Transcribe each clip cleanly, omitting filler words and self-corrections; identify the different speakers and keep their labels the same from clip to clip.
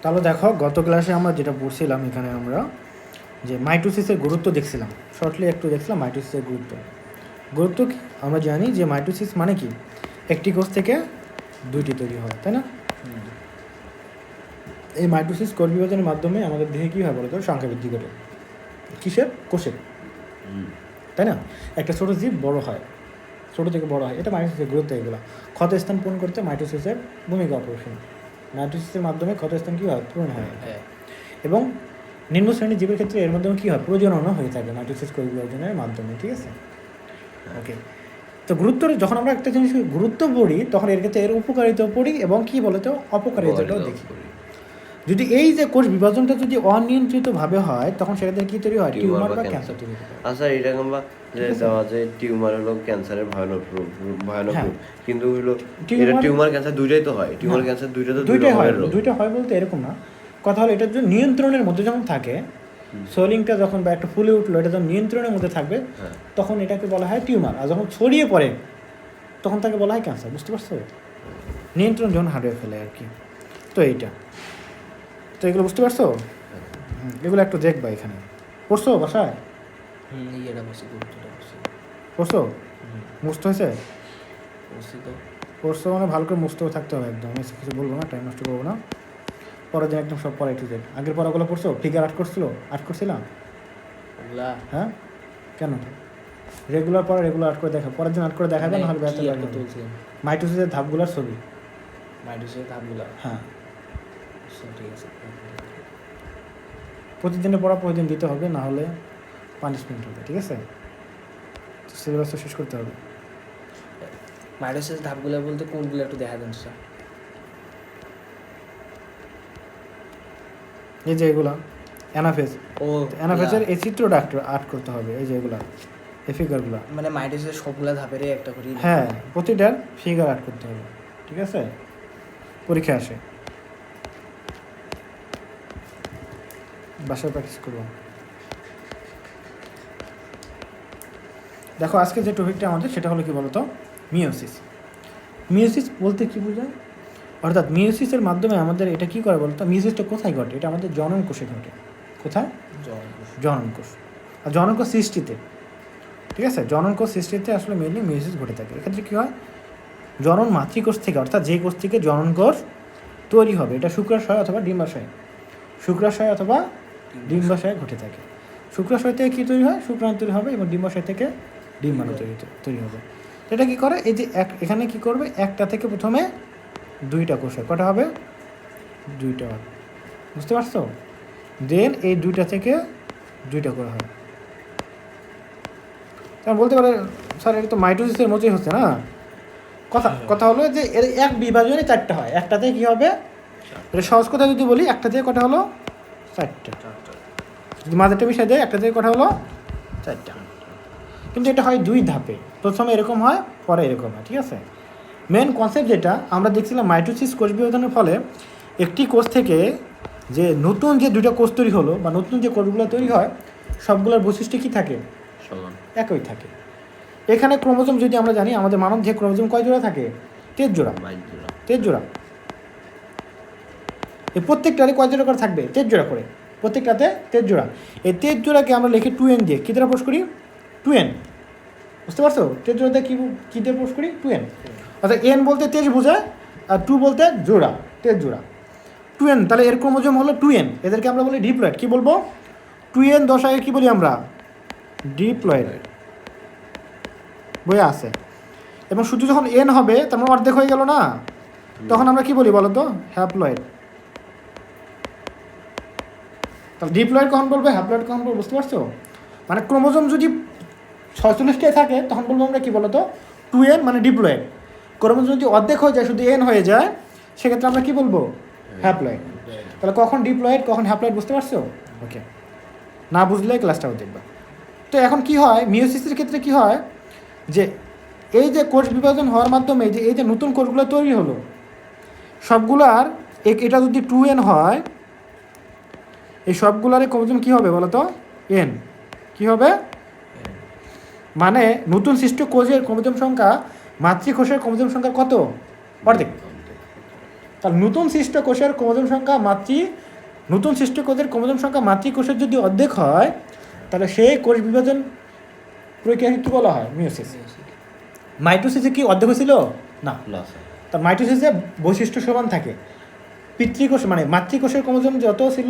Speaker 1: তাহলে দেখো গত ক্লাসে আমরা যেটা পড়ছিলাম এখানে আমরা যে মাইটোসিসের গুরুত্ব দেখছিলাম, শর্টলি একটু দেখছিলাম মাইটোসিসের গুরুত্ব কি আমরা জানি যে মাইটোসিস মানে কি একটি কোষ থেকে দুইটি তৈরি হয়, তাই না? এই মাইটোসিস কোষ বিভাজনের মাধ্যমে আমাদের দেহে কী হয় বলতো সংখ্যা বৃদ্ধি করে কিসের কোষের, তাই না? একটা ছোটো জীব বড় হয়, ছোটো থেকে বড় হয়, এটা মাইটোসিসের গুরুত্ব। এগুলো ক্ষতস্থান পূরণ করতে মাইটোসিসের ভূমিকা অপরিসীম। মাইটোসিসের মাধ্যমে ক্ষতস্থান কী হয় পূরণ হয়, এবং নিম্ন শ্রেণীর জীবের ক্ষেত্রে এর মাধ্যমে কী হয় প্রজননও হয়ে থাকে মাইটোসিস কোষ বিভাজনের মাধ্যমে, ঠিক আছে? ওকে, তো গুরুত্ব যখন আমরা একটা জিনিস গুরুত্ব পড়ি তখন এর ক্ষেত্রে এর উপকারিতাও পড়ি এবং কী বলতো অপকারিতাটাও দেখি। যদি এই যে কোষ বিভাজনটা যদি অনিয়ন্ত্রিতভাবে হয় তখন সেক্ষেত্রে কী তৈরি হয় টিউমার বা ক্যান্সার তৈরি হয়।
Speaker 2: আচ্ছা এরকম বা যে দেওয়া যায় টিউমার হলো ক্যান্সারের ভয়ানক রূপ, কিন্তু হলো এটা টিউমার ক্যান্সার দুইটাই তো হয়, টিউমার ক্যান্সার দুইটাই হয়,
Speaker 1: দুইটা হয় বলতে এরকম না, কথা হলো এটা যদি নিয়ন্ত্রণের মধ্যে যখন থাকে, সোলিংটা যখন বা একটা ফুলে উঠলো এটা যখন নিয়ন্ত্রণের মধ্যে থাকবে তখন এটাকে বলা হয় টিউমার, আর যখন ছড়িয়ে পড়ে তখন তাকে বলা হয় ক্যান্সার। বুঝতে পারছো? নিয়ন্ত্রণ যখন হারিয়ে ফেলে আর কি। তো এইটা তো এগুলো বুঝতে পারছো? এগুলো একটু দেখবা এখানে পড়ছো বাসায়? পড়ছো? মুস্ত হয়েছে? পড়ছো মানে ভালো করে মুস্তও থাকতে হবে একদম, আমি কিছু বলবো না, টাইম নষ্ট করবো না। পরের দিন একদম সব পড়াই ঠিক আছে। আগের পড়াগুলো পড়ছো? ফিগার আর্ট করছিলাম? হ্যাঁ কেন? রেগুলার পড়া রেগুলার আর্ট করে দেখা, পরের দিন আর্ট করে দেখাবে না হলে ব্যথা লাগবে। মাইটোসিসের ধাপগুলোর ছবি, হ্যাঁ
Speaker 3: ঠিক আছে।
Speaker 1: প্রতিদিনের পড়া প্রতিদিন দিতে হবে, না হলে পানিশমেন্ট হবে, ঠিক আছে? সিলেবাসটা শেষ করতে হবে।
Speaker 3: মাইটোসিস ধাপগুলো বলতে কোনগুলো একটু দেখা দেন স্যার?
Speaker 1: এই যে এগুলা অ্যানাফেজ, অ্যানাফেজের এই চিত্রটা আর্ট করতে হবে। এই যে এগুলা এই ফিগারগুলো,
Speaker 3: মানে মাইটোসিসের সবগুলা ধাপেরই একটা করে,
Speaker 1: হ্যাঁ প্রতিটার ফিগার আর্ট করতে হবে, ঠিক আছে? পরীক্ষা আসে, বাসায় প্র্যাকটিস করবো। দেখো আজকে যে টপিকটা আমাদের সেটা হলো কি বলতো মিওসিস। মিওসিস বলতে কি বোঝায়, অর্থাৎ মিওসিসের মাধ্যমে আমাদের এটা কি করে বলতো, মিওসিসটা কোথায় ঘটে? এটা আমাদের জনন কোষে ঘটে। কোথায়? জনন কোষ। আর জনন কোষ সৃষ্টিতে, ঠিক আছে? জনন কোষ সৃষ্টিতে আসলে মেনলি মিওসিস ঘটে থাকে। এক্ষেত্রে কী হয়, জনন মাতৃকোষ থেকে, অর্থাৎ যে কোষ থেকে জনন কোষ তৈরি হবে, এটা শুক্রাশয় অথবা ডিম্বাশয়, শুক্রাশয় অথবা ডিম্বাশয়ে ঘটে থাকে। শুক্রাশয় থেকে কী তৈরি হয়? শুক্রাণু তৈরি হবে, এবং ডিম্বাশয় থেকে ডিম্বাণু তৈরি হবে। এটা কি করে, এই যে এখানে কি করবে, একটা থেকে প্রথমে দুইটা কোষ হয়। কটা হবে? দুইটা হবে, বুঝতে পারছো? দেন এই দুইটা থেকে দুইটা করে হয়। তার বলতে পারে স্যার এটা তো মাইটোসিসের মতোই হচ্ছে না। কথা হলো যে এর এক বিভাজনে চারটা হয়, একটাতে কি হবে, এটা সহজ কথা যদি বলি, একটা থেকে কটা হলো? চারটা। যদি মাঝেরটা মিশে দেয় একটা থেকে কটা হলো? চারটা। কিন্তু এটা হয় দুই ধাপে, প্রথমে এরকম হয়, পরে এরকম হয়, ঠিক আছে? মেন কনসেপ্ট যেটা আমরা দেখছিলাম, মাইটোসিস কোষ বিভাজনের ফলে একটি কোষ থেকে যে নতুন যে দুইটা কোষ তৈরি হলো বা নতুন যে কোষগুলো তৈরি হয় সবগুলোর বৈশিষ্ট্য কী থাকে? একই থাকে। এখানে ক্রোমোজোম যদি আমরা জানি, আমাদের মানব দেহে ক্রোমোজোম কয় জোড়া থাকে? 13 জোড়া। 13 জোড়া। এই প্রত্যেকটারে কয় জোড়া করে থাকবে? 13 জোড়া করে, প্রত্যেকটাতে 13 জোড়া। এই 13 জোড়াকে আমরা লিখি 2n দিয়ে। কী দ্বারা প্রকাশ করি? 2n। বুঝতে পারছো? 13 জোড়াতে কী দিয়ে প্রকাশ করি? 2n। অর্থাৎ n বলতে 13 বোঝায়, আর 2 বলতে জোড়া, 13 জোড়া। 2n, তাহলে এর ক্রোমোজোম হলো 2n। এদেরকে আমরা বলি ডিপ্লয়েড। কী বলবো? 2n দশায় কী বলি আমরা? ডিপ্লয়েড। বইয়ে আছে। এবং শুধু যখন n হবে তার মানে অর্ধেক হয়ে গেল না, তখন আমরা কি বলি বলো তো? হ্যাপ্লয়েড। তাহলে ডিপ্লয়েড কখন বলবো, হ্যাপ্লয়েড কখন বলবো? বুঝতে পারছো? মানে ক্রোমোজোম যদি 46টাই থাকে তখন বলবো আমরা কি বলো তো? 2n মানে ডিপ্লয়েড। ক্রোমোজোম যদি অর্ধেক হয়ে যায়, শুধু n হয়ে যায়, সেক্ষেত্রে আমরা কি বলবো? হ্যাপ্লয়েড। তাহলে কখন ডিপ্লয়েড কখন হ্যাপ্লয়েড, বুঝতে পারছো? ওকে, না বুঝলে ক্লাসটাও দেখবা। তো এখন কি হয় মিওসিসের ক্ষেত্রে কি হয়, যে এই যে কোষ বিভাজন হওয়ার মাধ্যমে যে এই যে নতুন কোষগুলো তৈরি হলো সবগুলার এটা যদি 2n হয়, এই সবগুলার ক্রোমোজোম কী হবে বলো তো? n। কী হবে? মানে নতুন সৃষ্ট কোষের ক্রোমোজোম সংখ্যা মাতৃকোষের ক্রোমোজোম সংখ্যা কত? অর্ধেক। তাহলে নতুন সৃষ্ট কোষের ক্রোমোজোম সংখ্যা নতুন সৃষ্ট কোষের ক্রোমোজোম সংখ্যা মাতৃকোষের যদি অর্ধেক হয় তাহলে সেই কোষ বিভাজন প্রক্রিয়াকে কী বলা হয়? মিওসিস। মাইটোসিসে কি অর্ধেক হয়েছিল? না।
Speaker 2: না স্যার।
Speaker 1: তার মাইটোসিসে বৈশিষ্ট্য সমান থাকে। পিতৃকোষ মানে মাতৃকোষের ক্রোমোজোম যত ছিল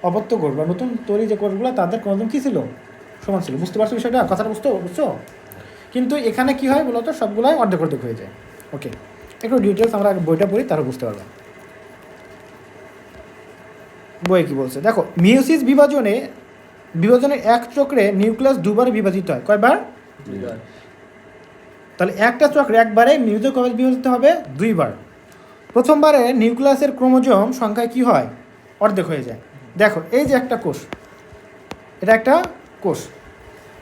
Speaker 1: অপত্য কোষ বা নতুন তৈরি যে কোষগুলো তাদের ক্রোমোজোম কী ছিল? সমান ছিল। বুঝতে পারছো বিষয়টা? কথাটা বুঝছো? কিন্তু এখানে কি হয় বলো তো, সবগুলাই অর্ধেক অর্ধেক হয়ে যায়। ওকে, একটু ডিটেলস আমরা বইটা পড়ি তাহলে বুঝতে পারবো বই কি বলছে। দেখো, মিওসিস বিভাজনের এক চক্রে নিউক্লিয়াস দুবার বিভাজিত হয়। কয়বার?
Speaker 3: দুইবার।
Speaker 1: তাহলে একটা চক্রে একবারে নিউক্লিয়াস কবে বিভাজিত হবে? দুইবার। প্রথমবারে নিউক্লিয়াসের ক্রোমোজোম সংখ্যায় কি হয়? অর্ধেক হয়ে যায়। দেখো, এই যে একটা কোষ, এটা একটা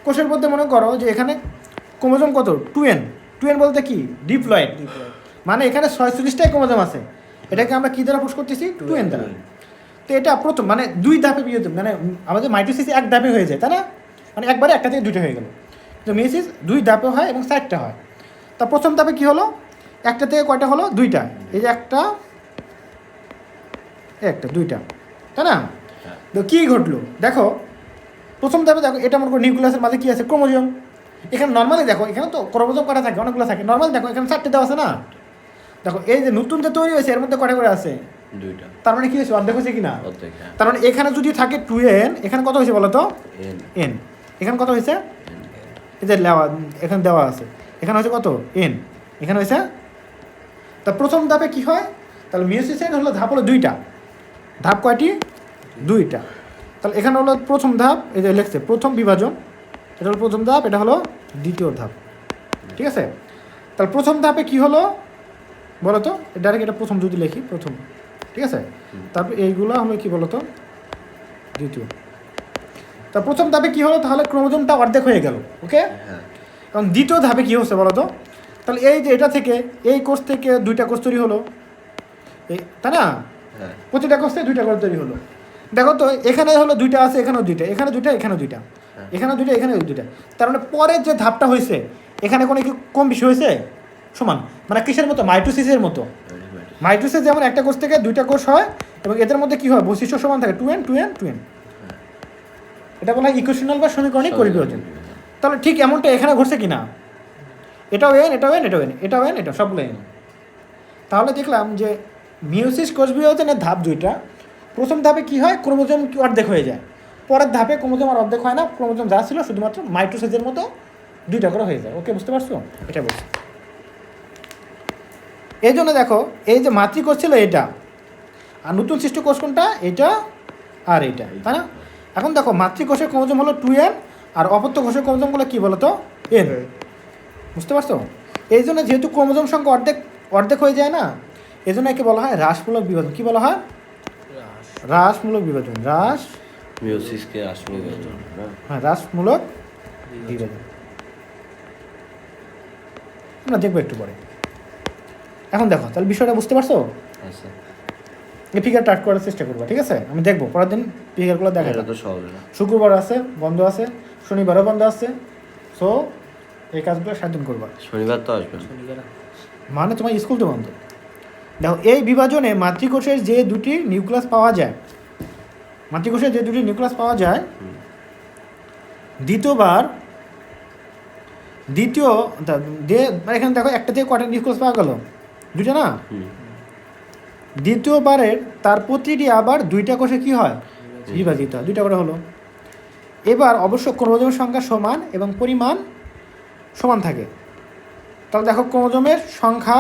Speaker 1: কোষের মধ্যে মনে করো যে এখানে ক্রোমোজোম কত? 2n। 2n বলতে কি? ডিপ্লয়েড। মানে এখানে 46টাই ক্রোমোজোম আছে। এটাকে আমরা কি দ্বারা পুশ করতেছি? 2n দ্বারা। তো এটা প্রথম মানে দুই ধাপে বিভাজন, মানে আমাদের মাইটোসিস এক ধাপে হয়ে যায়, তাই না? মানে একবারে একটা থেকে দুইটা হয়ে গেল। তো মিওসিস দুই ধাপে হয় এবং 4টা হয়। তা প্রথম ধাপে কি হলো? একটা থেকে কয়টা হলো? 2টা। এই যে একটা দুইটা, তাই না? তো কী ঘটলো দেখো, প্রথম ধাপে দেখো, এটা মনে করো নিউক্লিয়াসের মাঝে কী আছে? ক্রোমোজোম। এখানে নর্মালি দেখো, এখানে তো ক্রোমোজোম কটা থাকে? অনেকগুলো থাকে। নর্মালি দেখো, এখানে 4টে দেওয়া আছে না? দেখো, এই যে নতুন যে তৈরি হয়েছে এর মধ্যে কটা করে আছে?
Speaker 2: 2টা।
Speaker 1: তার মানে কি হয়েছে? অর্ধেক হয়েছে কি না?
Speaker 2: অর্ধেক, হ্যাঁ।
Speaker 1: তার মানে এখানে যদি থাকে 2n, এখানে কত হয়েছে বলো তো?
Speaker 2: n।
Speaker 1: n। এখানে কত হয়েছে? এই যে এখানে দেওয়া আছে, এখানে হয়েছে কত? n। এখানে হয়েছে। তা প্রথম ধাপে কি হয়? তাহলে মিওসিসের হলো ধাপ হলো 2টা। ধাপ কয়টি? 2টা। তাহলে এখানে হলো প্রথম ধাপ, এই যে লিখছে প্রথম বিভাজন, এটা হলো প্রথম ধাপ, এটা হলো দ্বিতীয় ধাপ। ঠিক আছে? তাহলে প্রথম ধাপে কি হলো বলো তো? ডাইরেক্ট এটা প্রথম যদি লিখি, প্রথম। ঠিক আছে? তারপর এইগুলো হলো কি বলো তো? দ্বিতীয়। তা প্রথম ধাপে কি হলো? তাহলে ক্রোমোজোমটা অর্ধেক হয়ে গেল। ওকে?
Speaker 2: হ্যাঁ।
Speaker 1: এবং দ্বিতীয় ধাপে কী হচ্ছে বলো তো? তাহলে এই যে এটা থেকে, এই কোষ থেকে 2টা কোষ তৈরি হলো, তাই না?
Speaker 2: হ্যাঁ।
Speaker 1: প্রতিটা কোষ থেকে 2টা কোষ তৈরি হলো। দেখো তো, এখানে হলো 2টা আছে, এখানেও 2টা, এখানে 2টা, এখানেও 2টা, এখানেও 2টা, এখানেও 2টা। তার মানে পরের যে ধাপটা হয়েছে এখানে কোনো কি কম বেশি হয়েছে? সমান। মানে কিসের মতো? মাইটোসিসের মতো। মাইটোসিস যেমন একটা কোষ থেকে 2টা কোষ হয় এবং এদের মধ্যে কি হয়? বৈশিষ্ট্য সমান থাকে, 2n 2n 2n। এটা বলা হয় ইকুয়েশনাল বা সমীকরণিক পরিবিভাজন। তাহলে ঠিক এমনটা এখানে ঘটছে কি না? এটাও n, এটাও n, এটাও n, এটাও n, এটা সবগুলো n। তাহলে দেখলাম যে মিওসিস কোষ বিভাজনের ধাপ 2টা। প্রথম ধাপে কি হয়? ক্রোমোজোম অর্ধেক হয়ে যায়। পরের ধাপে ক্রোমোজোম আর অর্ধেক হয় না, ক্রোমোজোম যা ছিল শুধুমাত্র মাইটোসিসের মতো 2টা করে হয়ে যায়। ওকে, বুঝতে পারছো? এটা বলছি। এই জন্য দেখো, এই যে মাতৃকোষ ছিল এটা, আর নতুন সৃষ্ট কোষ কোনটা? এটা আর এটা, তাই না? এখন দেখো, মাতৃকোষের ক্রোমোজোম হলো 2n আর অপত্য কোষের ক্রোমোজোমগুলো কী বলো তো? n। বুঝতে পারছো? এই জন্য যেহেতু ক্রোমোজোম সংখ্যা অর্ধেক হয়ে যায় না, এই জন্য একে বলা হয় হ্রাসমূলক বিভাজন। কী বলা হয়? হ্রাসমূলক বিভাজন।
Speaker 2: মিওসিসকে হ্রাসমূলক বিভাজন।
Speaker 1: হ্যাঁ, হ্রাসমূলক বিভাজন। আমরা দেখবো একটু পরে। এখন দেখো, তাহলে বিষয়টা বুঝতে পারছো?
Speaker 2: আচ্ছা।
Speaker 1: এই ফিগারটা আর্ট করার চেষ্টা করবো, ঠিক আছে? আমি দেখবো পরের দিন ফিগারগুলো দেখা।
Speaker 2: এটা তো সহজ না।
Speaker 1: শুক্রবার আছে, বন্ধ আছে, শনিবারও বন্ধ আছে। সো এই কাজগুলো 7 দিন করবা।
Speaker 2: শনিবার তো আসবে।
Speaker 1: মানে তোমার স্কুল তো বন্ধ। দেখো, এই বিভাজনে মাতৃকোষের যে 2টি নিউক্লিয়াস পাওয়া যায়, এখানে দেখো একটা থেকে কটা নিউক্লিয়াস পাওয়া গেল? 2টা না? দ্বিতীয়বারের তার প্রতিটি আবার 2টা কোষে কি হয়? বিভাজিত হয়, 2টা করে হলো। এবার অবশ্য ক্রোমোজোমের সংখ্যা সমান এবং পরিমাণ সমান থাকে। তাহলে দেখো, ক্রোমোজোমের সংখ্যা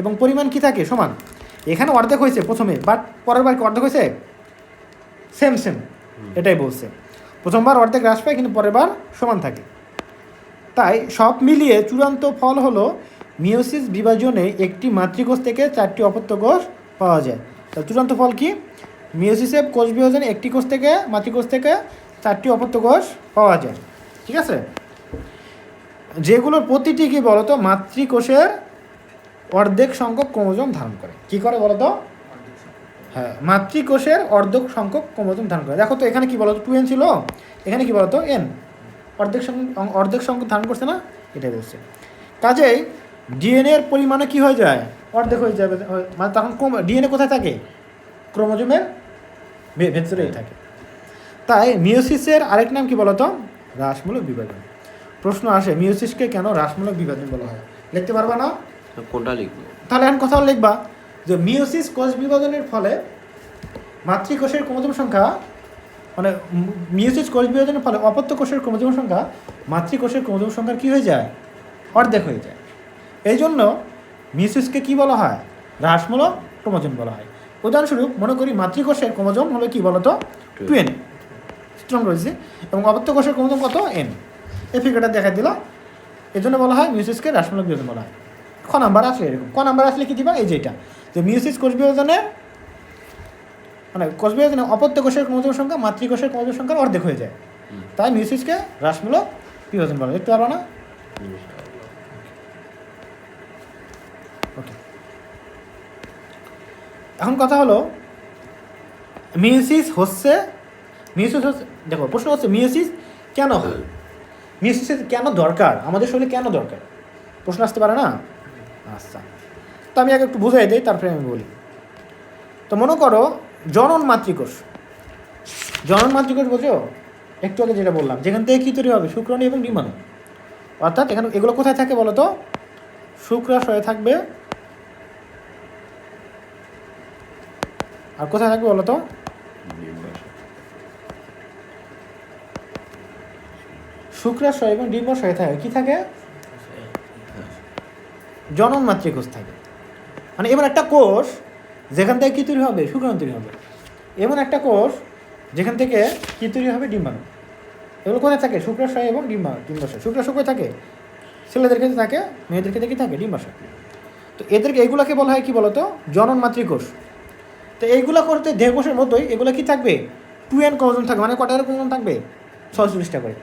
Speaker 1: এবং পরিমাণ কি থাকে? সমান। এখানে অর্ধেক হয়েছে প্রথমে, বাট পরের বার কি অর্ধেক হয়েছে? সেম। এটাই বলছে, প্রথমবার অর্ধেক হ্রাস পায় কিন্তু পরের বার সমান থাকে। তাই সব মিলিয়ে চূড়ান্ত ফল হলো মিওসিস বিভাজনে একটি মাতৃকোষ থেকে 4টি অপত্য কোষ পাওয়া যায়। তার চূড়ান্ত ফল কি? মিওসিসে কোষ বিভাজনে একটি কোষ থেকে, মাতৃকোষ থেকে 4টি অপত্য কোষ পাওয়া যায়। ঠিক আছে? যেগুলোর প্রতিটি কি বলতো? মাতৃকোষের অর্ধেক সংখ্যক ক্রোমোজোম ধারণ করে। কি করে বলতো? হ্যাঁ, মাতৃকোষের অর্ধেক সংখ্যক ক্রোমোজোম ধারণ করে। দেখো তো, এখানে কি বলতো? 2n ছিল, এখানে কি বলতো? n। অর্ধেক সংখ্যক ধারণ করছে না? এটাই বলছে। কাজেই ডিএনএর পরিমাণে কি হয়ে যায়, অর্ধেক হয়ে যাবে, মানে তখন ডিএনএ কোথায় থাকে, ক্রোমোজোমের ভেতরেই থাকে। তাই মিওসিসের আরেক নাম কি বলতো, হ্রাসমূলক বিভাজন। প্রশ্ন আসে মিওসিসকে কেন হ্রাসমূলক বিভাজন বলা হয়, লিখতে পারবা না?
Speaker 2: কোনটা লিখবো?
Speaker 1: তাহলে এখন কথা লিখবা যে মিওসিস কোষ বিভাজনের ফলে মাতৃকোষের ক্রোমোজোম সংখ্যা, মানে মিওসিস কোষ বিভাজনের ফলে অপত্য কোষের ক্রোমোজোম সংখ্যা মাতৃকোষের ক্রোমোজোম সংখ্যার কী হয়ে যায়, অর্ধেক হয়ে যায়। এই জন্য মিওসিসকে কী বলা হয়, হ্রাসমূলক ক্রোমোজোম বলা হয়। উদাহরণস্বরূপ মনে করি মাতৃকোষের ক্রোমোজোম হলো কি বলতো, 2n স্ট্রং রয়েছে, এবং অপত্য কোষের ক্রোমোজোম কত, n। এই ফিগারটা দেখা দিল, এই জন্য বলা হয় মিওসিসকে হ্রাসমূলক বিভাজন বলা হয়। ক নাম্বার আসলে এরকম, ক নাম্বার আসলে কি দিবা, এই যেটা যে মিওসিস কোষ বিভাজনে, মানে কোষ বিভাজনে অপত্য কোষের ক্রোমোজোম সংখ্যা মাতৃকোষের ক্রোমোজোম সংখ্যার অর্ধেক হয়ে যায়, তাই মিওসিসকে হ্রাসমূলক বিভাজন বলা হয়। দেখতে পারো না? ওকে, এখন কথা হলো মিওসিস হচ্ছে, দেখো প্রশ্ন হচ্ছে মিওসিস কেন হয়, মিওসিসের কেন দরকার, আমাদের শরীরে কেন দরকার, প্রশ্ন আসতে পারে না? আচ্ছা, তো আমি আগে একটু বুঝাই দিই, তারপরে আমি বলি। তো মনে করো জনন মাতৃকোষ, জনন মাতৃকোষ বোঝো, একটু আগে যেটা বললাম, যেখান থেকে কী তৈরি হবে, শুক্রাণু এবং ডিম্বাণু। অর্থাৎ এখানে এগুলো কোথায় থাকে বলো তো, শুক্রাশয়ে থাকবে, আর কোথায় থাকবে বলো তো, শুক্রাশয় এবং ডিম্বাশয়ে থাকে, কি থাকে, জনন মাতৃকোষ থাকে। মানে এমন একটা কোষ যেখান থেকে কী তৈরি হবে, শুক্রাণু তৈরি হবে, এমন একটা কোষ যেখান থেকে কী তৈরি হবে, ডিম্বাণু। এগুলো কোথায় থাকে, শুক্রাশয় এবং ডিম্বাশয়। শুক্রাশয় কোথায় থাকে, ছেলেদের ক্ষেত্রে থাকে, মেয়েদের ক্ষেত্রে কি থাকে, ডিম্বাশয়। তো এদেরকে, এগুলোকে বলা হয় কি বলতো, জনন মাতৃকোষ। তো এইগুলো করতে দেহকোষের মতোই এগুলো কি থাকবে, 2n ক্রোমোজোম থাকবে, মানে কটা ক্রোমোজোম থাকবে, 46টা করে।